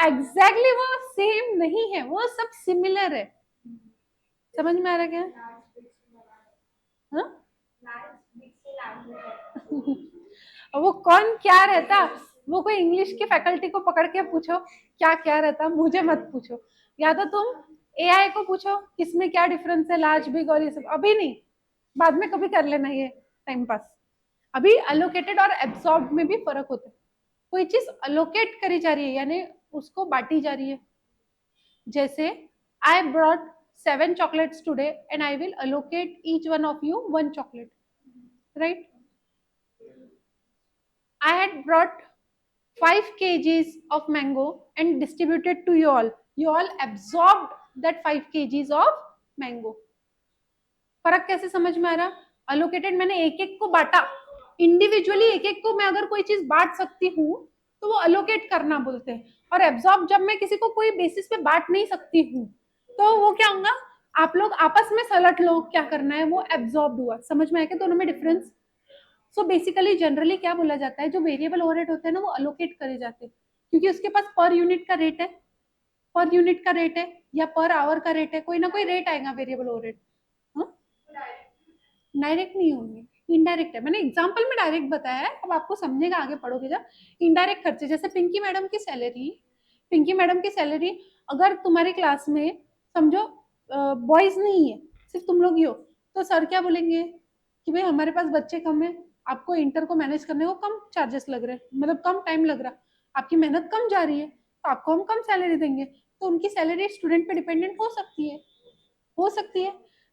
एग्जैक्टली वो सेम नहीं है, वो सब सिमिलर है। समझ में आ रहा क्या, हाँ? वो कौन क्या रहता, वो कोई इंग्लिश की फैकल्टी को पकड़ के पूछो क्या क्या रहता, मुझे मत पूछो, या तो तुम AI को पूछो किसमें क्या डिफरेंस है लार्ज बिग और ये सब, अभी नहीं, बाद में कभी कर लेना ये टाइम पास। अभी अलोकेटेड और एब्सॉर्ब में भी फर्क होता है, कोई चीज अलोकेट करी जा रही है यानी उसको बांटी जा रही है, जैसे I brought 7 chocolates today and I will allocate each one of you 1 chocolate, right? I had brought 5 kgs of mango and distributed to you all. You all absorbed that 5 kgs of mango. फर्क कैसे समझ में आ रहा, allocated मैंने एक एक को बांटा, इंडिविजुअली एक एक को मैं अगर कोई चीज बांट सकती हूँ तो वो अलोकेट करना बोलते हैं। और एब्जॉर्ब जब मैं किसी को कोई बेसिस पे बांट नहीं सकती हूँ तो वो क्या होगा, आप लोग आपस में सलट लो क्या करना है, वो एब्जॉर्ब हुआ। समझ में आया क्या दोनों में डिफरेंस? सो बेसिकली जनरली क्या बोला जाता है, जो वेरिएबल ओवरहेड होते हैं ना वो अलोकेट करे जाते हैं, क्योंकि उसके पास पर यूनिट का रेट है, पर यूनिट का रेट है या पर आवर का रेट है, कोई ना कोई रेट आएगा वेरिएबल ओवरहेड। डायरेक्ट नहीं होंगे, इनडायरेक्ट है। मैंने एग्जांपल में डायरेक्ट बताया है, अब आपको समझेगा आगे पढ़ोगे जब। इनडायरेक्ट खर्चे जैसे पिंकी मैडम की सैलरी, पिंकी मैडम की सैलरी अगर तुम्हारी क्लास में समझो बॉयज नहीं है, सिर्फ तुम लोग ही हो, तो सर क्या बोलेंगे कि भाई हमारे पास बच्चे कम है, आपको इंटर को मैनेज करने को कम चार्जेस लग रहे हैं, मतलब कम टाइम लग रहा, आपकी मेहनत कम जा रही है, तो आपको हम कम सैलरी देंगे। तो उनकी सैलरी स्टूडेंट पे डिपेंडेंट हो सकती है, हो सकती है।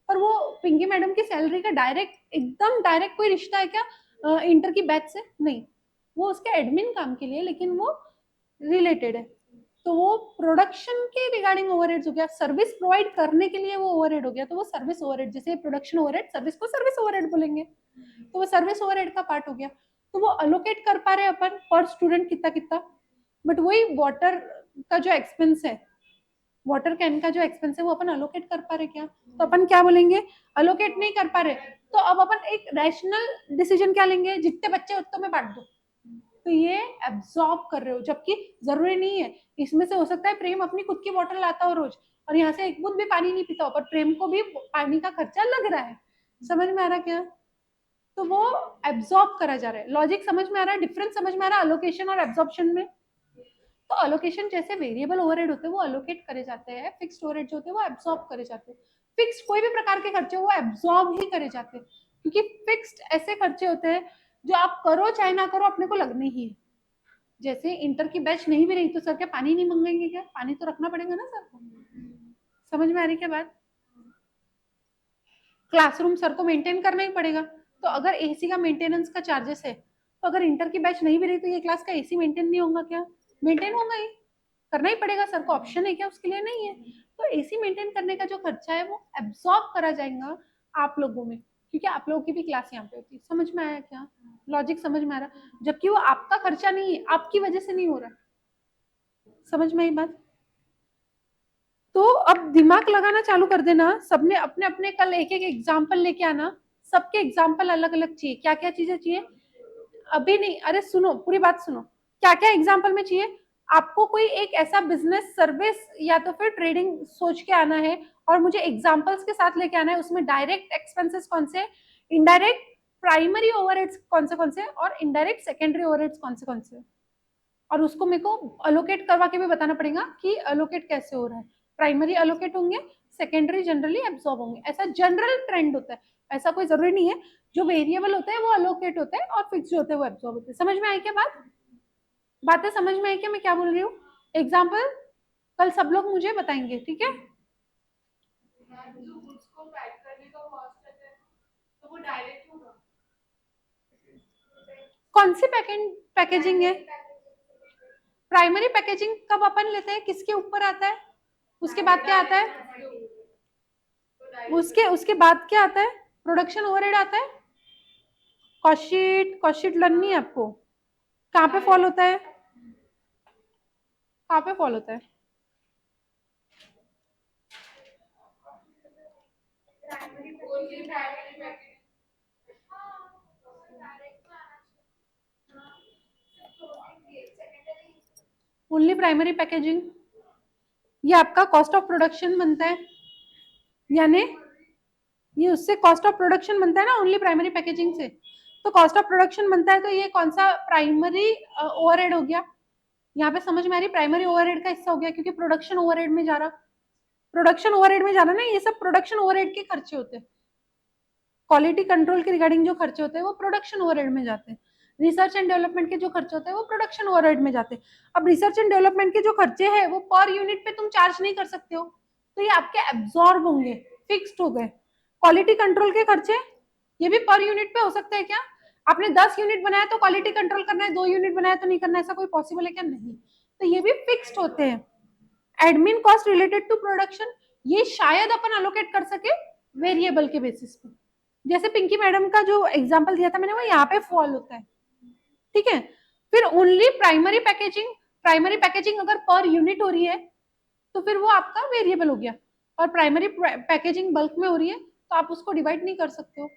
पर वो पिंकी मैडम की सैलरी का डायरेक्ट एकदम डायरेक्ट कोई रिश्ता है क्या इंटर की बैच से? नहीं, वो उसके एडमिन काम के लिए, लेकिन वो रिलेटेड है। तो वो प्रोडक्शन के रिगार्डिंग ओवरहेड्स हो गया, सर्विस प्रोवाइड करने के लिए वो ओवरहेड हो गया, तो वो सर्विस ओवरहेड, जैसे प्रोडक्शन ओवरहेड, सर्विस को सर्विस ओवरहेड बोलेंगे, तो वो सर्विस ओवरहेड का पार्ट हो गया। तो वो अलोकेट कर पा रहे अपन पर स्टूडेंट कितना कितना, बट वही वाटर का जो एक्सपेंस है, वाटर कैन का जो एक्सपेंस है वो अपन अलोकेट कर पा रहे क्या? तो अपन क्या बोलेंगे, अलोकेट नहीं कर पा रहे, तो अब अपन एक रैशनल डिसीजन क्या लेंगे, जितने बच्चे उतने में बांट दो। तो ये एब्सॉर्ब कर रहे हो, जबकि जरूरी नहीं है। इसमें से हो सकता है प्रेम अपनी खुद की बोतल लाता हो रोज और यहाँ से एक बूंद भी पानी नहीं पीता हो, पर प्रेम को भी पानी का खर्चा लग रहा है। समझ में आ रहा क्या? तो वो एब्सॉर्ब करा जा रहा है। लॉजिक समझ में आ रहा है? डिफरेंस समझ में आ रहा है अलोकेशन और एब्सॉर्प्शन में? तो अलोकेशन जैसे वेरिएबल ओवरहेड होते हैं वो अलोकेट करे जाते हैं, फिक्स्ड ओवरहेड जो होते हैं वो एब्सॉर्ब करे जाते हैं। फिक्स्ड कोई भी प्रकार के खर्चे वो एब्सॉर्ब ही करे जाते हैं, क्योंकि फिक्स्ड ऐसे खर्चे होते हैं जो आप करो चाहे ना करो अपने को लगने ही है। जैसे इंटर की बैच नहीं भी रही तो सर क्या पानी नहीं मंगाएंगे क्या? पानी तो रखना पड़ेगा ना सर को। समझ में आ रही क्या बात? क्लासरूम सर को मेंटेन करना ही पड़ेगा, तो अगर एसी का मेंटेनेंस का चार्जेस है, तो अगर इंटर की बैच नहीं भी रही तो ये क्लास का एसी मेंटेन नहीं होगा क्या? मेंटेन होगा ही, करना ही पड़ेगा सर को, ऑप्शन है क्या उसके लिए? नहीं है। तो एसी मेंटेन करने का जो खर्चा है वो एब्सॉर्ब करा जाएगा आप लोगों में, क्योंकि आप लोगों की भी क्लास यहाँ पे होती है। समझ में आया क्या? लॉजिक समझ में आ रहा? जबकि वो आपका खर्चा नहीं है, आपकी वजह से नहीं हो रहा। समझ में आई बात? तो अब दिमाग लगाना चालू कर देना सबने, अपने अपने कल एक एक एग्जाम्पल लेके आना, सबके एग्जाम्पल अलग अलग चाहिए। क्या क्या चीजें चाहिए? अभी नहीं, अरे सुनो पूरी बात सुनो, क्या क्या एग्जाम्पल में चाहिए आपको? कोई एक ऐसा बिजनेस सर्विस या तो फिर ट्रेडिंग सोच के आना है और मुझे एग्जाम्पल्स के साथ लेके आना है। उसमें डायरेक्ट एक्सपेंसेस कौन से, इनडायरेक्ट प्राइमरी ओवरहेड्स कौन से और इनडायरेक्ट सेकेंडरी ओवरहेड्स कौन से, और उसको मेरे को अलोकेट करवा के भी बताना पड़ेगा कि अलोकेट कैसे हो रहा है। प्राइमरी अलोकेट होंगे, सेकेंडरी जनरली एब्सॉर्ब होंगे, ऐसा जनरल ट्रेंड होता है। ऐसा कोई जरूरी नहीं है, जो वेरिएबल होते हैं वो अलोकेट होते हैं और फिक्स जो होते हैं वो एब्सॉर्ब होते हैं। समझ में आई क्या बात? बातें समझ में आई क्या मैं क्या बोल रही हूँ? एग्जाम्पल कल सब लोग मुझे बताएंगे, ठीक है? कौन सी पैकेजिंग है? प्राइमरी पैकेजिंग कब अपन लेते हैं, किसके ऊपर आता है? उसके बाद क्या आता है? उसके उसके बाद क्या आता है? प्रोडक्शन ओवरहेड आता है। कॉस्ट शीट लर्न है आपको? कहाँ पे फॉल होता है? कहाँ पे फॉल होता है? ओनली प्राइमरी पैकेजिंग, ये आपका कॉस्ट ऑफ प्रोडक्शन बनता है, यानी ये उससे कॉस्ट ऑफ प्रोडक्शन बनता है ना, ओनली प्राइमरी पैकेजिंग से। तो कॉस्ट ऑफ प्रोडक्शन बनता है, तो ये कौन सा प्राइमरी ओवरहेड हो गया? यहाँ पे समझ में आ रही? प्राइमरी ओवरहेड का हिस्सा हो गया, क्योंकि प्रोडक्शन ओवरहेड में जा रहा, प्रोडक्शन ओवरहेड में जा रहा ना, ये सब प्रोडक्शन ओवरहेड के खर्चे होते हैं। क्वालिटी कंट्रोल के रिगार्डिंग जो खर्चे होते हैं वो प्रोडक्शन ओवरहेड में जाते हैं। रिसर्च एंड डेवलपमेंट के जो खर्चे होते हैं वो प्रोडक्शन ओवरहेड में जाते हैं। अब रिसर्च एंड डेवलपमेंट के जो खर्चे हैं वो पर यूनिट पे तुम चार्ज नहीं कर सकते हो, तो ये आपके एब्जॉर्ब होंगे, फिक्स्ड हो गए। क्वालिटी कंट्रोल के खर्चे ये भी पर यूनिट पे हो सकते हैं क्या? आपने 10 यूनिट बनाया तो क्वालिटी कंट्रोल करना है, 2 यूनिट बनाया तो नहीं करना, ऐसा कोई पॉसिबल है क्या? नहीं। तो ये भी फिक्स्ड होते हैं। Admin cost related to production, ये शायद अपन अलोकेट कर सके वेरिएबल के बेसिस पे। जैसे पिंकी मैडम का जो एग्जांपल दिया था मैंने, वो यहाँ पे फॉल होता है, ठीक है? फिर ओनली प्राइमरी पैकेजिंग अगर पर यूनिट हो रही है तो फिर वो आपका वेरिएबल हो गया, और प्राइमरी पैकेजिंग बल्क में हो रही है तो आप उसको डिवाइड नहीं कर सकते हो।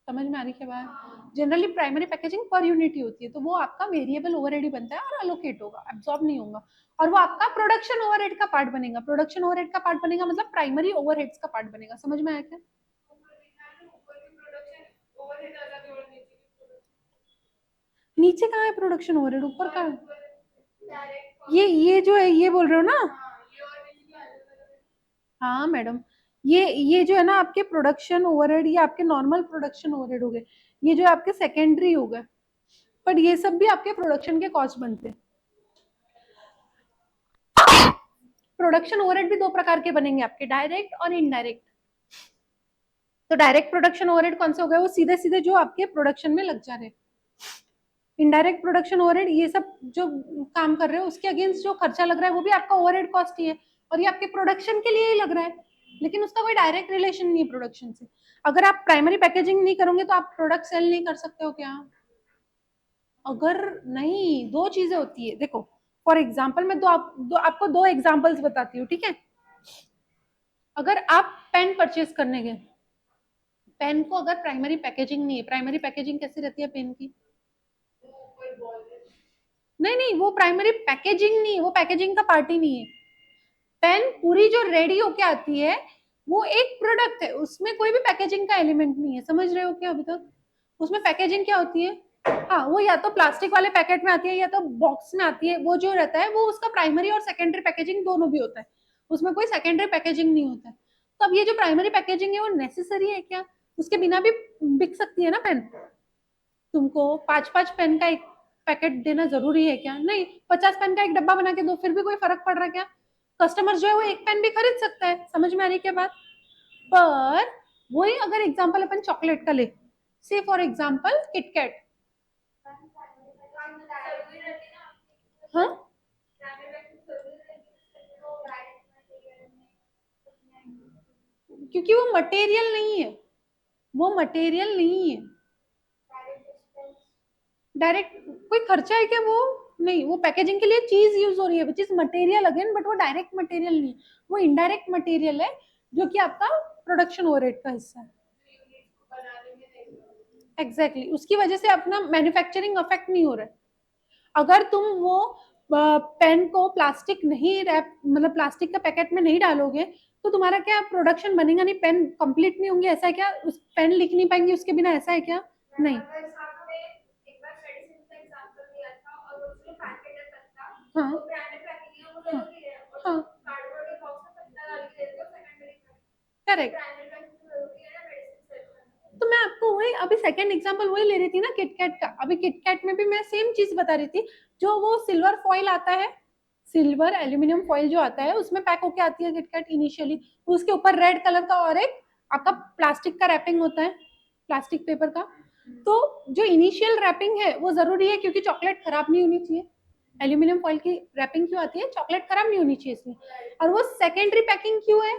समझ में आ रही है बात? जनरली प्राइमरी पैकेजिंग पर यूनिट ही होती है, तो वो आपका वेरिएबल ओवरहेड ही बनता है और अलोकेट होगा, एब्सॉर्ब नहीं होगा, और वो आपका प्रोडक्शन ओवरहेड का पार्ट बनेगा। प्रोडक्शन ओवरहेड का पार्ट बनेगा मतलब प्राइमरी ओवरहेड्स का पार्ट बनेगा। समझ में आया क्या? नीचे कहाँ है प्रोडक्शन ओवरहेड, ऊपर कहाँ है? ये जो है ये बोल रहे हो ना? हाँ मैडम, ये जो है ना आपके प्रोडक्शन ओवरहेड, ये आपके नॉर्मल प्रोडक्शन ओवरहेड हो गए, ये जो आपके सेकेंडरी हो गए, बट ये सब भी आपके प्रोडक्शन के कॉस्ट बनते हैं। प्रोडक्शन ओवरहेड भी दो प्रकार के बनेंगे आपके, डायरेक्ट और इनडायरेक्ट। तो डायरेक्ट प्रोडक्शन ओवरहेड कौन से हो गए? वो सीधे सीधे जो आपके प्रोडक्शन में लग जा रहे। इनडायरेक्ट प्रोडक्शन ओवरहेड ये सब जो काम कर रहे हो उसके अगेंस्ट जो खर्चा लग रहा है वो भी आपका ओवरहेड कॉस्ट ही है, और ये आपके प्रोडक्शन के लिए ही लग रहा है, लेकिन उसका कोई डायरेक्ट रिलेशन नहीं है प्रोडक्शन से। अगर आप प्राइमरी पैकेजिंग नहीं करोगे तो आप प्रोडक्ट सेल नहीं कर सकते हो क्या? अगर नहीं, दो चीजें होती है देखो। फॉर एग्जाम्पल मैं आपको दो एग्जाम्पल्स बताती हूँ, ठीक है? अगर आप पेन परचेज करने गए, पेन को अगर प्राइमरी पैकेजिंग नहीं है, प्राइमरी पैकेजिंग कैसी रहती है पेन की? नहीं नहीं, वो प्राइमरी पैकेजिंग नहीं, वो पैकेजिंग का पार्ट ही नहीं है। पेन पूरी जो रेडी होके आती है वो एक प्रोडक्ट है, उसमें कोई भी पैकेजिंग का एलिमेंट नहीं है। समझ रहे हो क्या अभी तक? उसमें पैकेजिंग क्या होती है? हाँ, वो या तो प्लास्टिक वाले पैकेट में आती है या तो बॉक्स में आती है, वो जो रहता है वो उसका प्राइमरी और सेकेंडरी पैकेजिंग दोनों भी होता है, उसमें कोई सेकेंडरी पैकेजिंग नहीं होता है। तो अब ये जो प्राइमरी पैकेजिंग है वो नेसेसरी है क्या? उसके बिना भी बिक सकती है ना पेन। तुमको 5-5 पेन का एक पैकेट देना जरूरी है क्या? नहीं। 50 पेन का एक डब्बा बना के दो, फिर भी कोई फर्क पड़ रहा है क्या? कस्टमर जो है वो एक पेन भी खरीद सकता है। समझ में आ रही है क्या बात? पर वही अगर एग्जांपल अपन चॉकलेट का ले, से फॉर एग्जांपल किटकैट। हाँ, क्योंकि वो मटेरियल नहीं है, वो मटेरियल नहीं है। डायरेक्ट कोई खर्चा है क्या वो? नहीं, वो पैकेजिंग के लिए चीज यूज हो रही है which is material again, but वो डायरेक्ट मटेरियल नहीं, वो इनडायरेक्ट मटेरियल है जो कि आपका प्रोडक्शन ओवरहेड का हिस्सा है। Exactly exactly. उसकी वजह से अपना मैन्युफैक्चरिंग अफेक्ट नहीं हो रहा है। अगर तुम वो पेन को प्लास्टिक नहीं रैप, मतलब प्लास्टिक का पैकेट में नहीं डालोगे तो तुम्हारा क्या प्रोडक्शन बनेगा नहीं, पेन कंप्लीट नहीं होंगे, ऐसा है क्या? उस पेन लिख नहीं पाएंगे उसके बिना, ऐसा है क्या? नहीं। हाँ हाँ, करेक्ट। तो मैं आपको वही अभी सेकंड एग्जांपल वही ले रही थी ना किटकैट का। अभी किटकैट में भी मैं सेम चीज बता रही थी, जो वो सिल्वर फॉइल आता है, सिल्वर एल्यूमिनियम फॉइल जो आता है उसमें पैक होके आती है किटकैट इनिशियली, उसके ऊपर रेड कलर का और एक आपका प्लास्टिक का रैपिंग होता है, प्लास्टिक पेपर का। तो जो इनिशियल रैपिंग है वो जरूरी है क्योंकि चॉकलेट खराब नहीं होनी चाहिए। एल्यूमिनियम फॉइल की रैपिंग क्यों आती है? चॉकलेट खराब नहीं होनी चाहिए इसलिए। और वो सेकेंडरी पैकिंग क्यों है?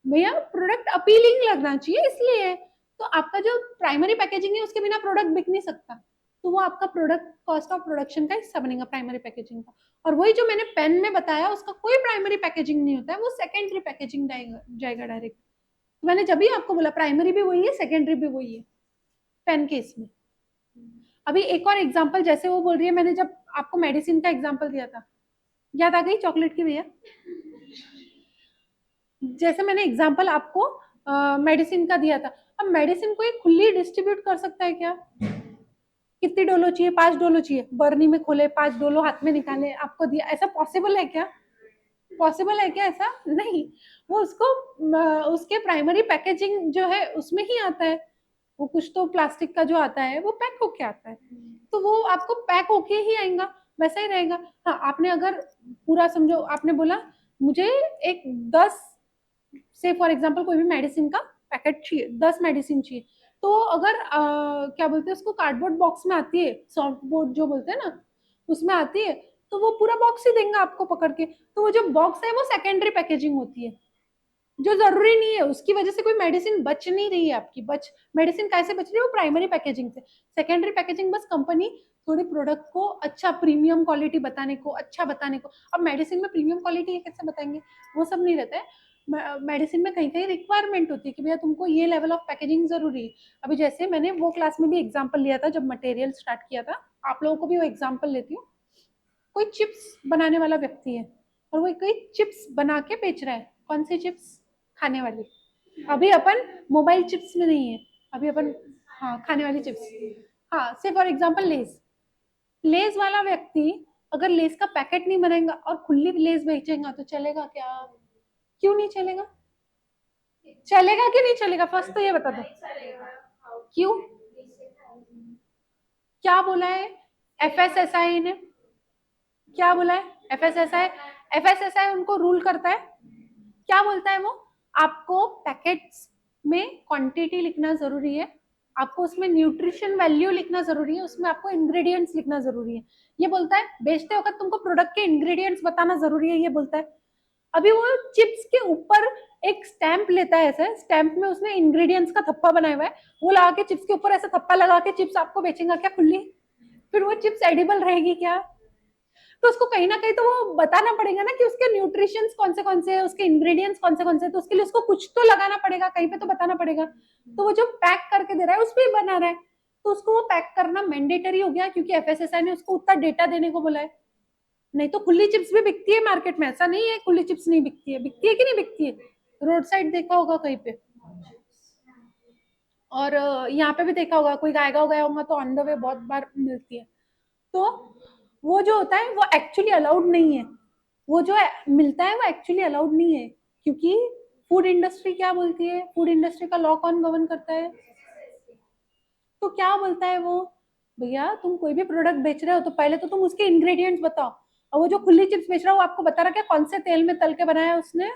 भैया प्रोडक्ट अपीलिंग लगना चाहिए इसलिए है। तो आपका जो प्राइमरी पैकेजिंग है उसके बिना प्रोडक्ट बिक नहीं सकता, तो वो आपका प्रोडक्ट कॉस्ट ऑफ प्रोडक्शन का हिस्सा बनेगा प्राइमरी पैकेजिंग का। और वही जो मैंने पेन में बताया उसका कोई प्राइमरी पैकेजिंग नहीं होता है, वो सेकेंडरी पैकेजिंग जाएगा डायरेक्ट। तो मैंने जब भी आपको बोला प्राइमरी भी वही है सेकेंडरी भी वही है पेन केस में। अभी एक और एग्जांपल, जैसे वो बोल रही है, मैंने जब आपको मेडिसिन का एग्जांपल दिया था, याद आ गई चॉकलेट की भैया? जैसे मैंने एग्जांपल आपको मेडिसिन का दिया था, अब मेडिसिन को एक खुली डिस्ट्रीब्यूट कर सकता है क्या? कितनी डोलो चाहिए? 5 डोलो चाहिए, बर्नी में खोले 5 डोलो हाथ में निकाले आपको दिया, ऐसा पॉसिबल है क्या? पॉसिबल है क्या ऐसा? नहीं। वो उसको उसके प्राइमरी पैकेजिंग जो है उसमें ही आता है, वो कुछ तो प्लास्टिक का जो आता है वो पैक होके आता है, तो वो आपको पैक होके ही आएगा, वैसा ही रहेगा। हाँ, आपने अगर पूरा समझो, आपने बोला मुझे एक 10 से फॉर एग्जांपल कोई भी मेडिसिन का पैकेट चाहिए, 10 मेडिसिन चाहिए, तो अगर क्या बोलते हैं उसको, कार्डबोर्ड बॉक्स में आती है, सॉफ्ट बोर्ड जो बोलते हैं ना, उसमें आती है, तो वो पूरा बॉक्स ही देंगे आपको पकड़ के, तो वो जो बॉक्स है वो सेकेंडरी पैकेजिंग होती है। जो जरूरी नहीं है, उसकी वजह से कोई मेडिसिन बच नहीं रही है आपकी। मेडिसिन कैसे बच रही है? वो प्राइमरी पैकेजिंग से। सेकेंडरी पैकेजिंग बस कंपनी थोड़ी प्रोडक्ट को अच्छा प्रीमियम क्वालिटी बताने को, अच्छा बताने को। अब मेडिसिन में प्रीमियम क्वालिटी कैसे बताएंगे? वो सब नहीं रहता है। मेडिसिन में कहीं कहीं रिक्वायरमेंट होती है कि भैया तुमको ये लेवल ऑफ पैकेजिंग जरूरी है। अभी जैसे मैंने वो क्लास में भी एग्जाम्पल लिया था जब मटेरियल स्टार्ट किया था, आप लोगों को भी वो एग्जाम्पल लेती हूँ। कोई चिप्स बनाने वाला व्यक्ति है और वो कोई चिप्स बना के बेच रहा है। कौन सी चिप्स? खाने वाली। अभी अपन मोबाइल चिप्स में नहीं है, अभी अपन, हाँ, खाने वाली चिप्स। हाँ, से फॉर एग्जाम्पल लेस। लेस वाला व्यक्ति अगर लेस का पैकेट नहीं बनाएगा और खुली लेस बेचेगा तो चलेगा क्या? क्यों नहीं चलेगा? चलेगा कि नहीं चलेगा? फर्स्ट तो ये बता दो। क्यों? क्या बोला है एफएसएसआई ने? क्या बोला है एफएसएसआई? एफएसएसआई उनको रूल करता है। क्या बोलता है वो? आपको पैकेट्स में क्वांटिटी लिखना जरूरी है, आपको उसमें न्यूट्रिशन वैल्यू लिखना जरूरी है, उसमें आपको इंग्रेडिएंट्स लिखना जरूरी है। ये बोलता है। बेचते वक्त तुमको प्रोडक्ट के इंग्रेडिएंट्स बताना जरूरी है, ये बोलता है। अभी वो चिप्स के ऊपर एक स्टैंप लेता है, ऐसे स्टैंप में उसने इंग्रेडिएंट्स का थप्पा बनाया हुआ है, वो लगा के चिप्स के ऊपर ऐसा थप्पा लगा के चिप्स आपको बेचेगा क्या खुली? फिर वो चिप्स एडिबल रहेगी क्या? तो उसको कहीं ना कहीं तो वो बताना पड़ेगा ना कि उसके न्यूट्रिशंस कौन से है, उसके इंग्रेडिएंट्स कौन से है, तो उसके लिए उसको कुछ तो लगाना पड़ेगा, कहीं पे तो बताना पड़ेगा। तो वो जो पैक करके दे रहा है उस पर बना रहा है, तो उसको वो पैक करना मैंडेटरी हो गया क्योंकि एफएसएसआई ने उसको उतना डेटा देने को बोला है। नहीं तो खुली चिप्स भी बिकती है मार्केट में, ऐसा नहीं है खुली चिप्स नहीं बिकती है। बिकती है कि नहीं बिकती है? रोड साइड देखा होगा कहीं पे, और यहाँ पे भी देखा होगा, कोई गायगा गया होगा तो ऑन द वे बहुत बार मिलती है। तो वो जो होता है वो एक्चुअली अलाउड नहीं है, वो जो मिलता है वो एक्चुअली अलाउड नहीं है, क्योंकि फूड इंडस्ट्री क्या बोलती है? फूड इंडस्ट्री का लॉ कौन गवर्न करता है? तो क्या बोलता है वो? भैया तुम कोई भी प्रोडक्ट बेच रहे हो तो पहले तो तुम उसके इंग्रेडिएंट्स बताओ। और वो जो खुली चिप्स बेच रहा है वो आपको बता रहा है कौन से तेल में तल के बनाया उसने,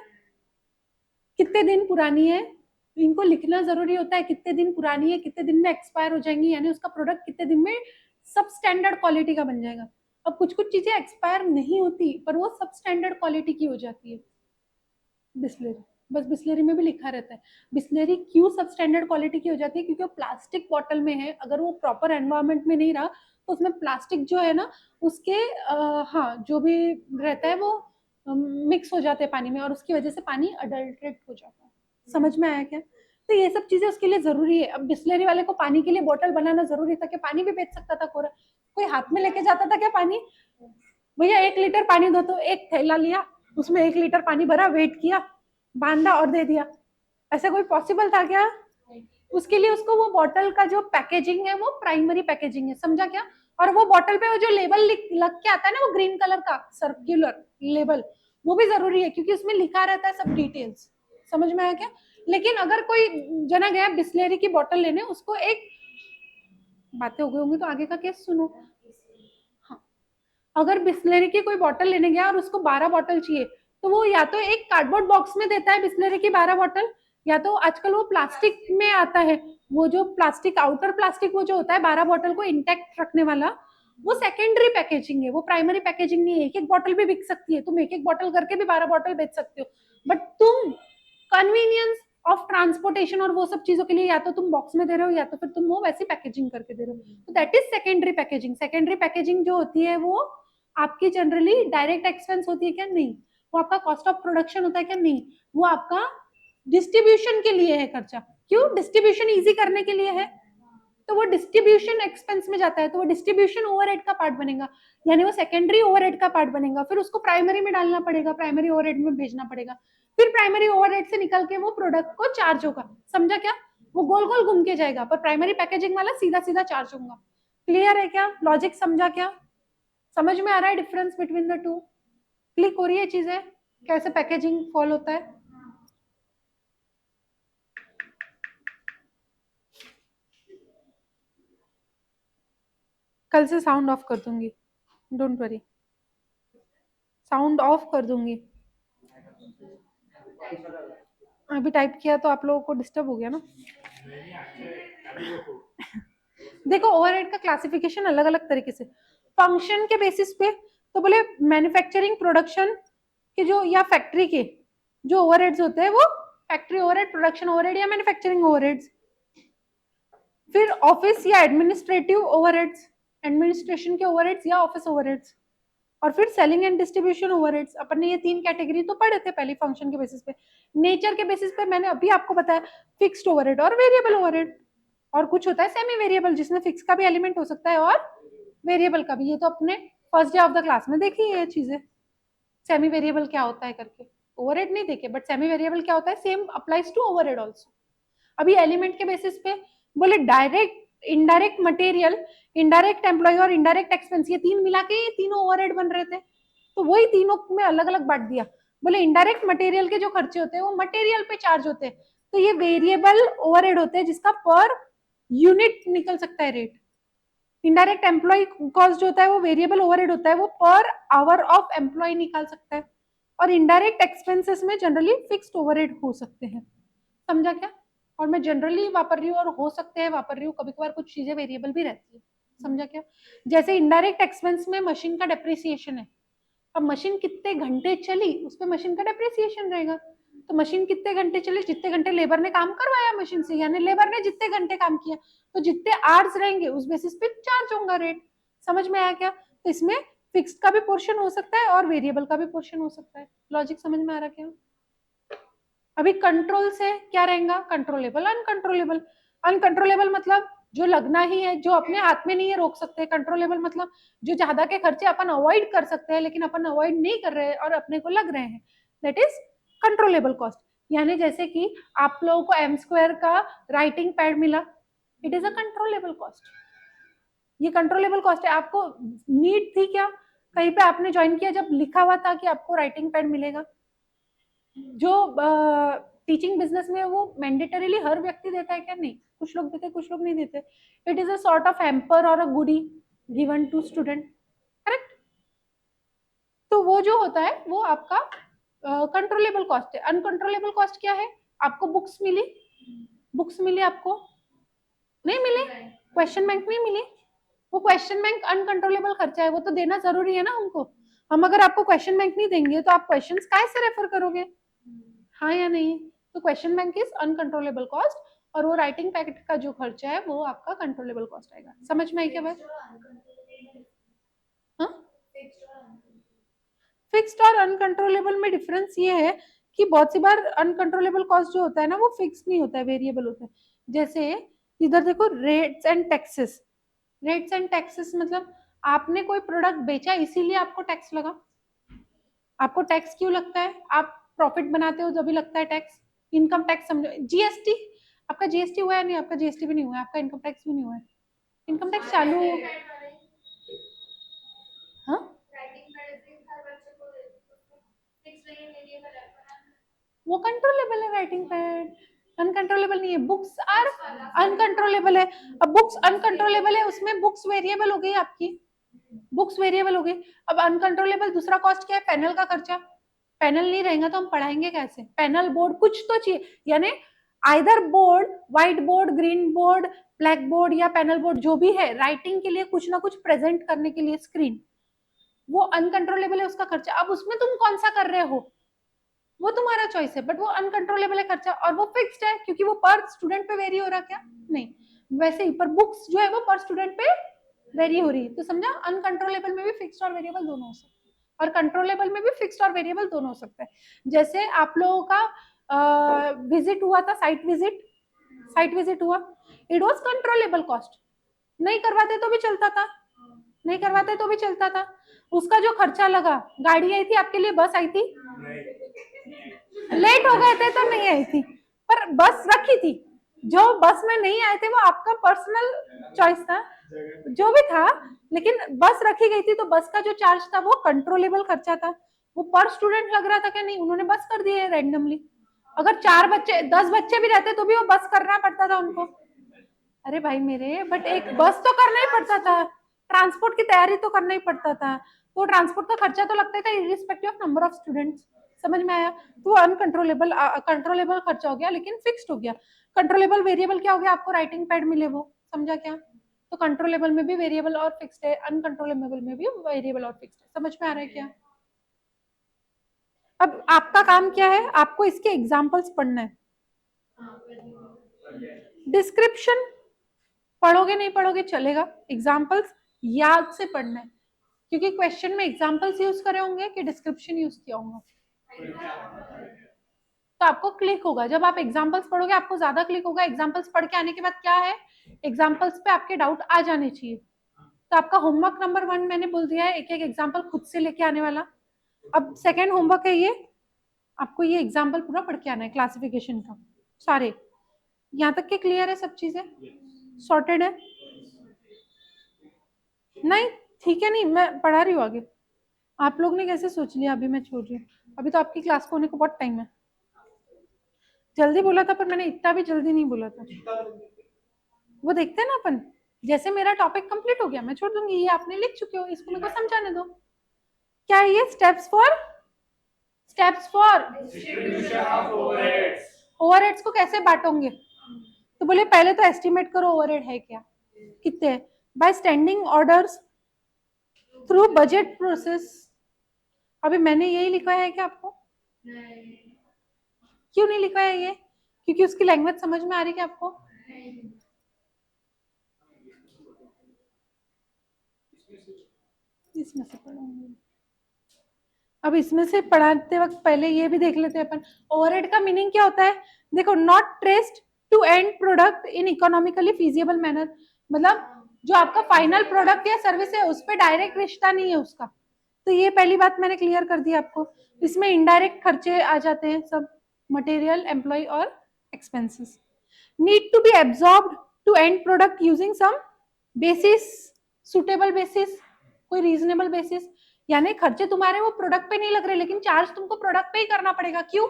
कितने दिन पुरानी है। इनको लिखना जरूरी होता है कितने दिन पुरानी है, कितने दिन में एक्सपायर हो जाएंगी, यानी उसका प्रोडक्ट कितने दिन में सब स्टैंडर्ड क्वालिटी का बन जाएगा। अब कुछ कुछ चीजें एक्सपायर नहीं होती पर वो सब स्टैंडर्ड क्वालिटी की हो जाती है। बिस्लेरी, बस बिस्लेरी में भी लिखा रहता है। बिस्लेरी क्यों सब स्टैंडर्ड क्वालिटी की हो जाती है? क्योंकि वो प्लास्टिक बॉटल में है, अगर वो प्रॉपर एनवायरमेंट में नहीं रहा तो उसमें प्लास्टिक जो है ना उसके हाँ जो भी रहता है वो मिक्स हो जाते हैं पानी में और उसकी वजह से पानी अडल्ट्रेट हो जाता है। समझ में आया क्या? तो ये सब चीजें उसके लिए जरूरी है। अब बिस्लेरी वाले को पानी के लिए बोतल बनाना जरूरी था कि पानी भी बेच सकता था कोरा, कोई हाथ में लेके जाता था क्या पानी? भैया 1 लीटर पानी दो तो एक थैला लिया, उसमें 1 लीटर पानी भरा, वेट किया, बांधा और दे दिया। ऐसा कोई पॉसिबल था क्या? उसके लिए उसको वो बॉटल का जो पैकेजिंग है वो प्राइमरी पैकेजिंग है, समझा क्या? और वो बॉटल पे वो जो लेबल लग के आता है ना वो ग्रीन कलर का सर्कुलर लेबल, वो भी जरूरी है क्योंकि उसमें लिखा रहता है सब डिटेल्स। समझ में आया क्या? लेकिन अगर कोई जना गया बिस्लेरी की बोतल लेने, उसको एक, बातें हो गई होंगी तो आगे का केस सुनो। हाँ, अगर बिस्लेरी की कोई बॉटल लेने गया और उसको 12 बॉटल चाहिए तो वो या तो एक कार्डबोर्ड बॉक्स में देता है बिस्लेरी की 12 बॉटल, या तो आजकल वो प्लास्टिक में आता है, वो जो प्लास्टिक आउटर प्लास्टिक वो जो होता है 12 बॉटल को इंटैक्ट रखने वाला, वो सेकेंडरी पैकेजिंग है, वो प्राइमरी पैकेजिंग नहीं है। एक एक बॉटल भी बिक सकती है, तुम एक एक बॉटल करके भी 12 बॉटल बेच सकते हो, बट तुम कन्वीनियंस ऑफ ट्रांसपोर्टेशन और वो सब चीजों के लिए या तो तुम बॉक्स में दे रहे हो या तो फिर तुम वो वैसी पैकेजिंग करके दे रहे हो, तो that is secondary packaging. Secondary packaging जो होती है वो आपकी जनरली डायरेक्ट एक्सपेंस होती है क्या? नहीं। वो आपका कॉस्ट ऑफ प्रोडक्शन होता है क्या? नहीं। वो आपका डिस्ट्रीब्यूशन के लिए है खर्चा। क्यों? डिस्ट्रीब्यूशन इजी करने के लिए है, तो वो डिस्ट्रीब्यूशन एक्सपेंस में जाता है, तो वो डिस्ट्रीब्यूशन ओवरहेड का पार्ट बनेगा, यानी वो सेकेंडरी ओवरहेड का पार्ट बनेगा। फिर उसको प्राइमरी में डालना पड़ेगा, प्राइमरी ओवरहेड में भेजना पड़ेगा, फिर प्राइमरी ओवरहेड से निकल के वो प्रोडक्ट को चार्ज होगा। समझा क्या? वो गोल गोल घूम के जाएगा, पर प्राइमरी पैकेजिंग वाला सीधा सीधा चार्ज होगा। क्लियर है क्या? लॉजिक समझा क्या? समझ में आ रहा है difference between the two? Click हो रही है चीजें कैसे पैकेजिंग फॉल होता है? कल से साउंड ऑफ कर दूंगी, डोंट वरी, साउंड ऑफ कर दूंगी। अभी टाइप किया तो आप लोगों को डिस्टर्ब हो गया ना। देखो ओवरहेड का क्लासिफिकेशन अलग अलग तरीके से, फंक्शन के बेसिस पे तो बोले मैन्युफैक्चरिंग प्रोडक्शन के जो या फैक्ट्री के जो ओवरहेड्स होते हैं वो फैक्ट्री ओवरहेड, प्रोडक्शन ओवरहेड या मैन्युफैक्चरिंग ओवरहेड्स। फिर ऑफिस या एडमिनिस्ट्रेटिव ओवरहेड्स, एडमिनिस्ट्रेशन के ओवरहेड्स या ऑफिस ओवरहेड्स। और फिर सेलिंग एंड डिस्ट्रीब्यूशन ओवरहेड्स। अपन ने ये 3 कैटेगरी तो पढ़े थे पहले फंक्शन के बेसिस पे। नेचर के बेसिस पे मैंने अभी आपको बताया फिक्स्ड ओवरहेड और वेरिएबल ओवरहेड। और कुछ होता है सेमी वेरिएबल, जिसमें फिक्स का भी एलिमेंट हो सकता है और वेरिएबल का भी। ये तो अपने first day of the class में देखी है ये चीजें, सेमी वेरिएबल क्या होता है करके। ओवरहेड नहीं देखे, बट सेमी वेरिएबल क्या होता है, same applies to overhead also. अभी एलिमेंट के बेसिस पे बोले direct, indirect material, indirect employ और इनडायरेक्ट एक्सपेंस, ये 3 मिला के ये तीनों ओवरहेड बन रहे थे। तो वही तीनों में अलग अलग बांट दिया। बोले इनडायरेक्ट मटेरियल के जो खर्चे होते हैं वो मटेरियल पे चार्ज होते हैं, तो ये वेरिएबल ओवरहेड होते हैं जिसका पर यूनिट निकल सकता है रेट। इनडायरेक्ट एम्प्लॉय कॉस्ट जो होता है वो वेरिएबल ओवरहेड होता है, वो पर आवर ऑफ एम्प्लॉय निकाल सकता है। और इनडायरेक्ट एक्सपेंसेस में जनरली फिक्स्ड ओवरहेड हो सकते हैं। समझा क्या? और मैं जनरली वापर रही हूँ और हो सकते हैं वापर रही हूँ, कभी कभार कुछ चीजें वेरिएबल भी रहती है। समझा क्या? जैसे इनडायरेक्ट एक्सपेंस में मशीन का डेप्रिसिएशन है। अब मशीन कितने घंटे चली उस पर मशीन का डेप्रिसिएशन रहेगा। तो मशीन कितने घंटे चली, जितने घंटे लेबर ने काम करवाया मशीन से, यानी लेबर ने जितने घंटे काम किया, तो जितने आवर्स रहेंगे उस बेसिस पे चार्ज होगा रेट। समझ में आया क्या? तो इसमें फिक्स्ड का भी पोर्शन हो सकता है और वेरिएबल का भी पोर्शन हो सकता है। लॉजिक समझ में आ रहा क्या? अभी कंट्रोल से क्या रहेगा, कंट्रोलेबल, अनकंट्रोलेबल। अनकंट्रोलेबल मतलब जो लगना ही है, जो अपने हाथ में नहीं है रोक सकते। कंट्रोलेबल मतलब जो ज्यादा के खर्चे अपन अवॉइड कर सकते हैं लेकिन अपन अवॉइड नहीं कर रहे हैं और अपने को लग रहे हैं, दैट इज कंट्रोलेबल कॉस्ट। यानी जैसे कि आप लोगों को एम स्क्वायर का राइटिंग पैड मिला, it is a controllable cost. ये कंट्रोलेबल कॉस्ट है। आपको नीड थी क्या, कहीं पे आपने ज्वाइन किया जब लिखा हुआ था कि आपको राइटिंग पैड मिलेगा? जो टीचिंग बिजनेस में वो मैंडेटरीली हर व्यक्ति देता है क्या? नहीं, कुछ लोग देते, कुछ लोग नहीं देते। It is a sort of hamper और अ गुडी गिवन टू स्टूडेंट, करेक्ट? तो वो जो होता है वो आपका कंट्रोलेबल कॉस्ट है। अनकंट्रोलेबल कॉस्ट क्या है? आपको बुक्स मिली, बुक्स मिली आपको, नहीं मिली, क्वेश्चन बैंक नहीं मिली, वो क्वेश्चन बैंक अनकंट्रोलेबल खर्चा है, वो तो देना जरूरी है ना हमको। हम अगर आपको क्वेश्चन बैंक नहीं देंगे तो आप क्वेश्चंस काय से रेफर करोगे? हाँ या नहीं? तो question bank is uncontrollable cost और वो राइटिंग पैकेट का जो खर्चा है वो आपका कंट्रोलेबल कॉस्ट आएगा। समझ में आई क्या बात? हाँ, फिक्स्ड और अनकंट्रोलेबल में डिफरेंस ये है कि बहुत सी बार अनकंट्रोलेबल कॉस्ट जो होता है ना वो फिक्स नहीं होता है, वेरिएबल होता है। जैसे इधर देखो, rates and taxes. Rates and taxes मतलब आपने कोई प्रोडक्ट बेचा इसीलिए आपको टैक्स लगा। आपको टैक्स क्यों लगता है? आप प्रॉफिट बनाते हो तभी लगता है टैक्स। इनकम टैक्स समझो, जीएसटी, आपका जीएसटी हुआ है? नहीं, आपका जीएसटी भी नहीं हुआ है, आपका इनकम टैक्स भी नहीं हुआ है। इनकम टैक्स चालू, हाँ, वो कंट्रोलेबल है राइटिंग पैड, अनकंट्रोलेबल नहीं है। बुक्स आर अनकंट्रोलेबल है। अब बुक्स अनकंट्रोलेबल है, उसमें बुक्स वेरिएबल हो गई आपकी, बुक्स वेरिएबल हो गई। अब अनकंट्रोलेबल दूसरा कॉस्ट क्या है? पैनल का खर्चा। पैनल नहीं रहेगा तो हम पढ़ाएंगे कैसे? पैनल बोर्ड कुछ तो चाहिए, यानी either board, white board, green board, black board या पैनल बोर्ड, जो भी है राइटिंग के लिए कुछ ना कुछ प्रेजेंट करने के लिए स्क्रीन, वो अनकंट्रोलेबल है उसका खर्चा। अब उसमें तुम कौन सा कर रहे हो वो तुम्हारा चॉइस है, बट वो अनकंट्रोलेबल है खर्चा और वो फिक्स्ड है क्योंकि वो पर स्टूडेंट पे वेरी हो रहा क्या? नहीं, वैसे ही पर बुक्स जो है वो पर स्टूडेंट पे वेरी हो रही है। तो समझा, अनकंट्रोलेबल में भी फिक्स्ड और वेरिएबल दोनों हो सकते हैं और कंट्रोलेबल में भी फिक्स्ड और वेरिएबल दोनों हो सकते हैं। जैसे आप लोगों का विजिट हुआ था, साइट विजिट, साइट विजिट हुआ, इट वॉज कंट्रोलेबल कॉस्ट। नहीं करवाते तो भी चलता था, नहीं करवाते तो भी चलता था। उसका जो खर्चा लगा, गाड़ी आई थी आपके लिए, बस आई थी, लेट हो गए थे तो नहीं आई थी, पर बस रखी थी। जो बस में नहीं आए थे वो आपका पर्सनल चॉइस था, जो भी था, लेकिन बस रखी गई थी तो बस का जो चार्ज था वो कंट्रोलेबल खर्चा था। वो पर स्टूडेंट लग रहा था क्या? नहीं, उन्होंने बस कर दिए रैंडमली। अगर 4 बच्चे 10 बच्चे भी रहते तो भी वो बस करना पड़ता था उनको। अरे भाई मेरे, बट एक बस तो करना ही पड़ता था, ट्रांसपोर्ट की तैयारी तो करना ही पड़ता था, तो ट्रांसपोर्ट का खर्चा तो लगता ही था irrespective of number of students. समझ में आया? तो अनकंट्रोलेबल, कंट्रोलेबल खर्चा हो गया लेकिन फिक्स्ड हो गया। कंट्रोलेबल वेरिएबल क्या हो गया? आपको राइटिंग पैड मिले वो, समझा क्या? तो कंट्रोलेबल में भी वेरिएबल और फिक्स्ड है, अनकंट्रोलेबल में भी वेरिएबल और फिक्स्ड है। समझ में आ रहा है क्या? अब आपका काम क्या है, आपको इसके एग्जाम्पल्स पढ़ना है। डिस्क्रिप्शन पढ़ोगे नहीं पढ़ोगे चलेगा, एग्जाम्पल्स याद से पढ़ना है, क्योंकि क्वेश्चन में एग्जाम्पल्स यूज करे होंगे कि डिस्क्रिप्शन यूज किया होगा, तो आपको क्लिक होगा। जब आप एग्जाम्पल्स पढ़ोगे आपको ज्यादा क्लिक होगा। एग्जाम्पल्स पढ़ के आने के बाद क्या है, एग्जाम्पल्स पे आपके डाउट आ जाने चाहिए। तो आपका होमवर्क नंबर 1 मैंने बोल दिया है, एक एक एग्जाम्पल खुद से लेके आने वाला। अब सेकेंड होमवर्क है ये, आपको ये एग्जाम्पल पूरा पढ़ के आना है क्लासिफिकेशन का, सारे। यहाँ तक के क्लियर है, सब चीजें सॉर्टेड है? नहीं ठीक है, नहीं मैं पढ़ा रही हूँ आगे। आप लोग ने कैसे सोच लिया अभी मैं छोड़ रही हूँ? अभी तो आपकी क्लास को होने को बहुत टाइम है। जल्दी बोला था, पर मैंने इतना भी जल्दी नहीं बोला था। वो देखते हैं ना अपन, जैसे मेरा टॉपिक कंप्लीट हो गया मैं छोड़ दूंगी, ये आपने लिख चुके हो, इसको मेरे को समझाने दो। क्या है ये? Steps for distribution of overheads. Overheads को कैसे बांटोगे? तो बोले पहले तो एस्टिमेट करो ओवरहेड है क्या, कितने, bye standing orders, through budget process. अभी मैंने यही लिखवाया है क्या आपको? नहीं। क्यों नहीं लिखवाया ये? क्योंकि उसकी लैंग्वेज समझ में आ रही है क्या आपको? नहीं। इसमें से पढ़ूंगी। अब इसमें से पढ़ाते वक्त पहले ये भी देख लेते हैं अपन, ओवरहेड का मीनिंग क्या होता है। देखो, not traced to end product in economically feasible manner, मतलब जो आपका फाइनल प्रोडक्ट या सर्विस है उस पर डायरेक्ट रिश्ता नहीं है उसका। तो ये पहली बात मैंने क्लियर कर दी आपको। इसमें इनडायरेक्ट खर्चे आ जाते हैं सब, मटेरियल, एम्प्लॉय और expenses. Need to be absorbed to end product using some basis, suitable basis, कोई रीजनेबल बेसिस। यानी खर्चे तुम्हारे वो प्रोडक्ट पे नहीं लग रहे, लेकिन चार्ज तुमको प्रोडक्ट पे ही करना पड़ेगा। क्यों?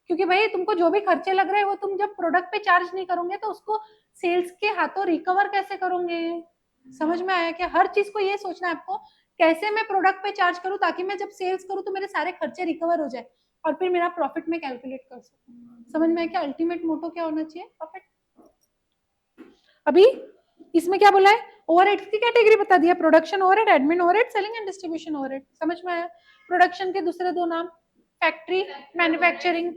क्योंकि भाई तुमको जो भी खर्चे लग रहे हैं वो तुम जब प्रोडक्ट पे चार्ज नहीं करोगे तो उसको सेल्स के हाथों रिकवर कैसे करोगे? समझ में आया क्या? हर चीज को ये सोचना है आपको, कैसे मैं प्रोडक्ट पे चार्ज करूं ताकि मैं जब सेल्स करूं तो मेरे सारे खर्चे रिकवर हो जाए और फिर मेरा प्रॉफिट में कैलकुलेट कर सकूं। समझ में आया क्या? अल्टीमेट मोटो क्या होना चाहिए? प्रॉफिट। अभी इसमें क्या बोला है, ओवरहेड्स की कैटेगरी बता दिया, production overhead, admin overhead, selling and distribution overhead. समझ में आया? प्रोडक्शन के दूसरे दो नाम, फैक्ट्री, मैन्युफैक्चरिंग।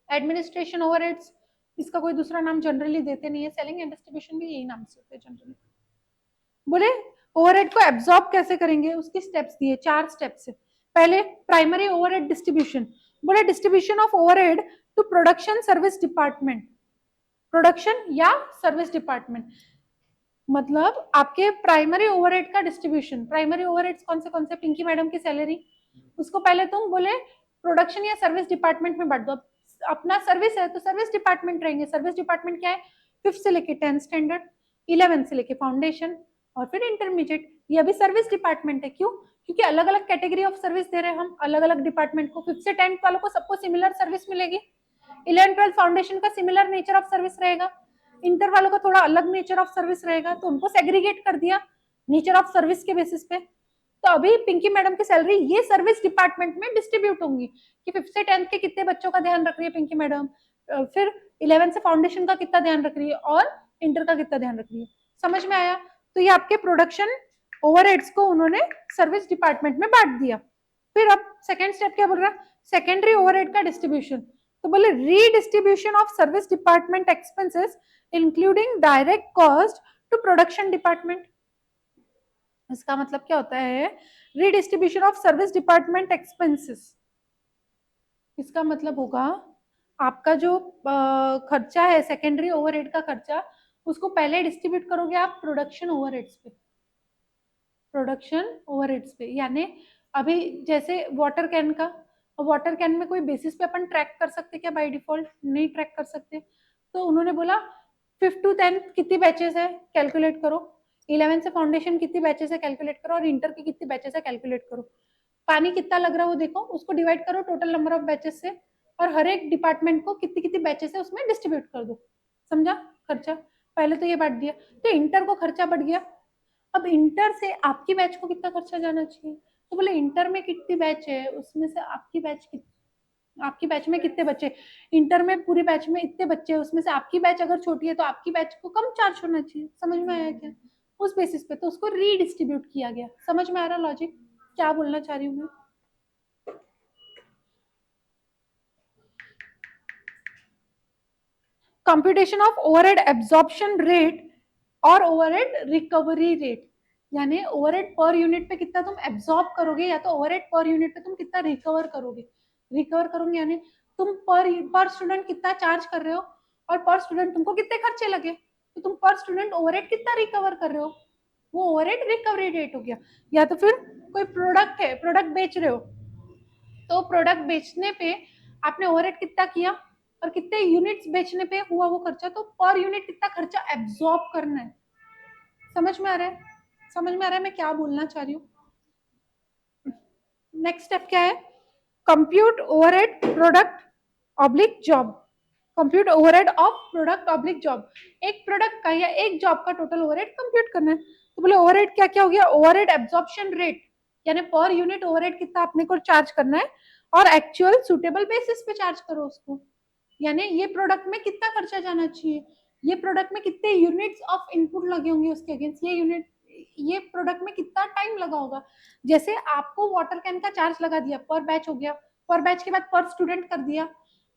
एडमिनिस्ट्रेशन ओवरहेड्स, इसका कोई दूसरा नाम जनरली देते नहीं है। सेलिंग एंड डिस्ट्रीब्यूशन भी यही नाम से होते हैं जनरली। बोले ओवरहेड को एब्जॉर्ब कैसे करेंगे, उसके स्टेप्स दिए, 4 स्टेप्स है। पहले प्राइमरी ओवरहेड डिस्ट्रीब्यूशन, बोले distribution of overhead to production service department, production या सर्विस डिपार्टमेंट, मतलब आपके प्राइमरी ओवरहेड का डिस्ट्रीब्यूशन। प्राइमरी ओवरहेड्स कौन से? पिंकी मैडम की सैलरी, उसको पहले तुम बोले प्रोडक्शन या सर्विस डिपार्टमेंट में बांट दो। अपना सर्विस है तो सर्विस डिपार्टमेंट रहेंगे। सर्विस डिपार्टमेंट क्या है? 5th से लेके 10th स्टैंडर्ड, 11th से लेके फाउंडेशन और फिर इंटरमीडिएट, ये अभी सर्विस डिपार्टमेंट है। क्यों? क्योंकि अलग अलग कैटेगरी ऑफ सर्विस दे रहे हैं हम अलग अलग डिपार्टमेंट को। 5th से 10th वालों को सबको सिमिलर सर्विस मिलेगी, 11th 12th फाउंडेशन का सिमिलर नेचर ऑफ सर्विस रहेगा, इंटर वालों का थोड़ा अलग नेचर ऑफ सर्विस रहेगा, तो उनको सेग्रीगेट कर दिया नेचर ऑफ सर्विस के बेसिस पे। तो अभी पिंकी मैडम की सैलरी ये सर्विस डिपार्टमेंट में डिस्ट्रीब्यूट होंगी कि 5th से 10th के कितने बच्चों का ध्यान रख रही है पिंकी मैडम, फिर 11th से फाउंडेशन का कितना ध्यान रख रही है और इंटर का कितना ध्यान रख रही है। समझ में आया? तो ये आपके प्रोडक्शन ओवरहेड्स को उन्होंने सर्विस डिपार्टमेंट में बांट दिया। फिर अब सेकेंड स्टेप क्या बोल रहा है, सेकेंडरी ओवरहेड का डिस्ट्रीब्यूशन। तो बोले redistribution of service department expenses including direct cost to production department. इसका मतलब क्या होता है, redistribution of service department expenses. इसका मतलब होगा आपका जो खर्चा है सेकेंडरी ओवरहेड का खर्चा, उसको पहले डिस्ट्रीब्यूट करोगे आप प्रोडक्शन ओवरहेड्स पे, प्रोडक्शन ओवरहेड्स पे। यानी अभी जैसे वाटर कैन का, वाटर कैन में कोई बेसिस पे अपन ट्रैक कर सकते क्या? बाय डिफॉल्ट नहीं ट्रैक कर सकते। तो उन्होंने बोला 5th to 10th कितनी बैचेस है कैलकुलेट करो, 11th से फाउंडेशन कितनी बैचेस है कैलकुलेट करो और इंटर की कितनी बैचेस है कैलकुलेट करो। पानी कितना लग रहा है वो देखो, उसको डिवाइड करो टोटल नंबर ऑफ बैचेस से और हर एक डिपार्टमेंट को कितनी कितनी बैचेस है उसमें डिस्ट्रीब्यूट कर दो। समझा खर्चा? पहले तो ये बांट दिया, तो इंटर को खर्चा बढ़ गया। अब इंटर से आपकी बैच को कितना खर्चा जाना चाहिए, तो बोले इंटर में कितनी बैच है उसमें से आपकी बैच में कितने बच्चे, इंटर में पूरी बैच में इतने बच्चे, उसमें से आपकी बैच अगर छोटी है तो आपकी बैच को कम चार्ज होना चाहिए। समझ में आया क्या? उस बेसिस पे तो उसको रीडिस्ट्रीब्यूट किया गया। समझ में आ रहा लॉजिक क्या बोलना चाह रही हूँ मैं? Computation of overhead absorption rate और ओवरहेड रिकवरी रेट, यानी ओवरहेड पर यूनिट पे कितना तुम एब्जॉर्ब करोगे या तो ओवरहेड पर यूनिट पे तुम कितना रिकवर करोगे। रिकवर करोगे यानी तुम पर स्टूडेंट कितना चार्ज कर रहे हो और पर स्टूडेंट तुमको कितने खर्चे लगे, तो तुम पर स्टूडेंट ओवरहेड कितना रिकवर कर रहे हो, वो ओवरहेड रिकवरी रेट हो गया। या तो फिर कोई प्रोडक्ट है, प्रोडक्ट बेच रहे हो, तो प्रोडक्ट बेचने पे आपने ओवरहेड कितना किया और कितने यूनिट्स बेचने पे हुआ वो खर्चा, तो पर यूनिट कितना खर्चा एब्जॉर्ब करना है। समझ में आ रहा है, समझ में आ रहा है मैं क्या बोलना चाह रही हूँ। नेक्स्ट स्टेप क्या है, compute overhead product oblique job, compute overhead of product oblique job, एक प्रोडक्ट का या एक जॉब का टोटल ओवरहेड कंप्यूट करना है। तो बोले ओवरहेड क्या क्या हो गया, ओवरहेड एब्जॉर्प्शन रेट यानी पर यूनिट ओवरहेड कितना आपने को चार्ज करना है और एक्चुअल सुटेबल बेसिस पे चार्ज करो उसको, यानी ये प्रोडक्ट में कितना खर्चा जाना चाहिए, ये प्रोडक्ट में कितने यूनिट्स ऑफ इनपुट लगे होंगे उसके अगेंस्ट, ये प्रोडक्ट में कितना टाइम लगा होगा। जैसे आपको वाटर कैन का चार्ज लगा दिया, पर बैच हो गया, पर बैच के बाद पर स्टूडेंट कर दिया,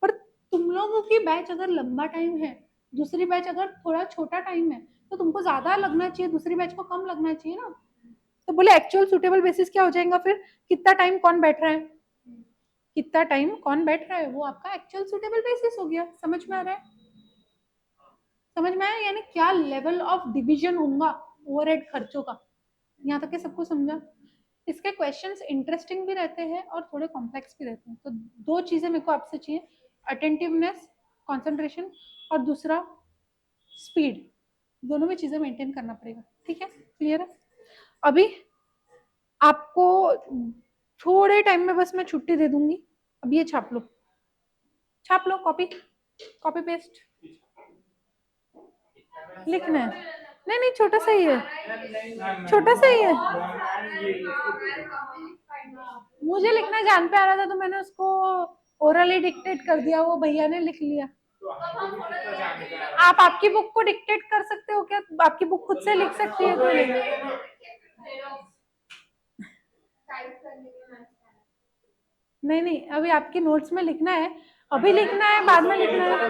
पर तुम लोगों की बैच अगर लंबा टाइम है, दूसरी बैच अगर थोड़ा छोटा टाइम है, तो तुमको ज्यादा लगना चाहिए, दूसरी बैच को कम लगना चाहिए ना। तो बोले एक्चुअल सुटेबल बेसिस क्या हो जाएगा फिर, कितना टाइम कौन बैठ रहा है, कितना टाइम कौन बैठ रहा है, वो आपका एक्चुअल सुटेबल बेसिस हो गया। समझ में आ रहा है, समझ में आया, यानी क्या लेवल ऑफ डिवीजन होगा ओवरहेड खर्चों का। यहाँ तक के सबको समझा। इसके क्वेश्चंस इंटरेस्टिंग भी रहते हैं और थोड़े कॉम्प्लेक्स भी रहते हैं। तो दो चीजें मेरे को आपसे चाहिए, अटेंटिवनेस, कंसंट्रेशन, और दूसरा स्पीड, दोनों में चीजें मेंटेन करना पड़ेगा। ठीक है, क्लियर है। अभी आपको थोड़े टाइम में बस मैं छुट्टी दे दूंगी, अब ये छाप लो, छाप लो, कॉपी कॉपी पेस्ट लिखना है। नहीं नहीं, छोटा सा ही है, छोटा सा ही है। मुझे लिखना जान पे आ रहा था तो मैंने उसको ओरली डिक्टेट कर दिया, वो भैया ने लिख लिया। आप आपकी बुक को डिक्टेट कर सकते हो क्या, आपकी बुक खुद से लिख सकती है तो नहीं नहीं, अभी आपकी नोट्स में लिखना है, अभी लिखना है बाद में लिखना है,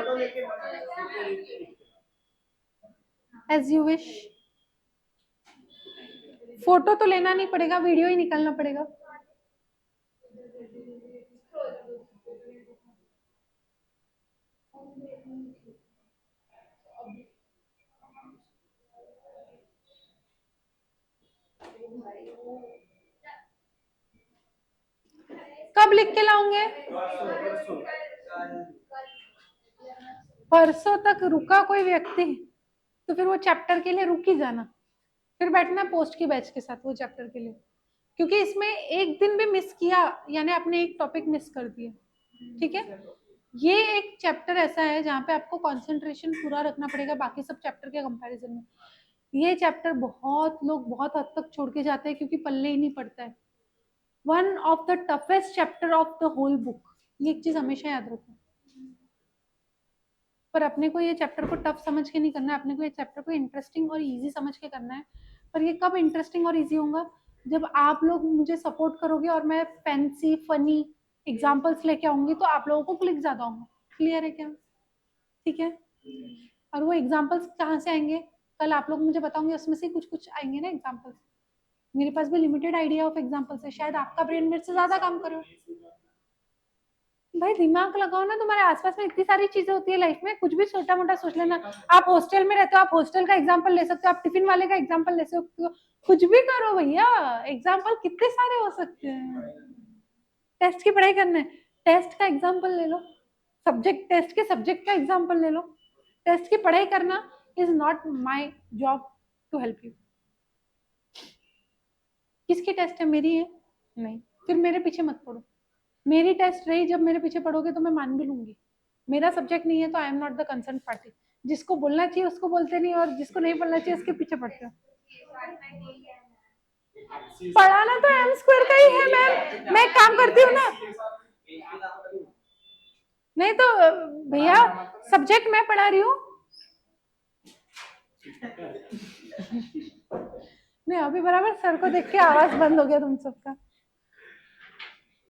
एज यू विश। फोटो तो लेना नहीं पड़ेगा, वीडियो ही निकालना पड़ेगा। कब लिख के लाऊंगे, परसों तक रुका कोई व्यक्ति तो फिर वो चैप्टर के लिए रुक ही जाना, फिर बैठना पोस्ट की बैच के साथ वो चैप्टर के लिए, क्योंकि इसमें एक दिन भी मिस किया यानी आपने एक टॉपिक मिस कर दिया। ठीक है, ये एक चैप्टर ऐसा है जहाँ पे आपको कंसंट्रेशन पूरा रखना पड़ेगा बाकी सब चैप्टर के कंपैरिजन में। ये चैप्टर बहुत लोग बहुत हद तक छोड़ के जाते हैं क्योंकि पल्ले ही नहीं पड़ता है। One of the toughest chapter of the whole book, ये एक चीज हमेशा याद रखो। पर अपने को ये चैप्टर को टफ समझ के नहीं करना है, अपने को ये चैप्टर को इंटरेस्टिंग और इजी समझ के करना है। पर ये कब इंटरेस्टिंग और इजी होगा, जब आप लोग मुझे सपोर्ट करोगे और मैं फैंसी फनी एग्जाम्पल्स लेके आऊंगी तो आप लोगों को क्लिक ज्यादा होंगे। क्लियर है क्या, ठीक है। और वो एग्जाम्पल्स कहाँ से आएंगे, कल आप लोग मुझे बताओगे उसमें से कुछ कुछ आएंगे ना एग्जाम्पल्स। मेरे पास भी लिमिटेड आइडिया ऑफ एग्जाम्पल्स है, शायद आपका ब्रेन मेरे से ज्यादा काम करो। भाई दिमाग लगाओ ना, तुम्हारे आसपास में इतनी सारी चीजें होती है लाइफ में, कुछ भी छोटा मोटा सोच लेना। आप हॉस्टल में रहते हो, आप हॉस्टल का एग्जांपल ले सकते हो, आप टिफिन वाले का एग्जांपल ले सकते हो, कुछ भी करो भैया, एग्जांपल कितने सारे हो सकते हैं। टेस्ट की पढ़ाई करना है, टेस्ट का एग्जांपल ले लो, सब्जेक्ट टेस्ट के सब्जेक्ट का एग्जांपल ले लो। टेस्ट की पढ़ाई करना is not my job to help you. किसकी टेस्ट है, मेरी है नहीं, फिर मेरे पीछे मत पड़ो। मेरी टेस्ट रही, जब मेरे पीछे पढ़ोगे तो मैं मान भी लूंगी। मेरा सब्जेक्ट नहीं है तो I am not the concern party. जिसको बोलना चाहिए उसको बोलते नहीं और जिसको नहीं बोलना चाहिए उसके पीछे पड़ते हो। पढ़ाना तो एम स्क्वायर का ही है मैम, मैं काम करती हूँ ना। नहीं तो भैया सब्जेक्ट मैं पढ़ा रही हूँ। नहीं अभी बराबर सर को देख के आवाज बंद हो गया तुम सबका।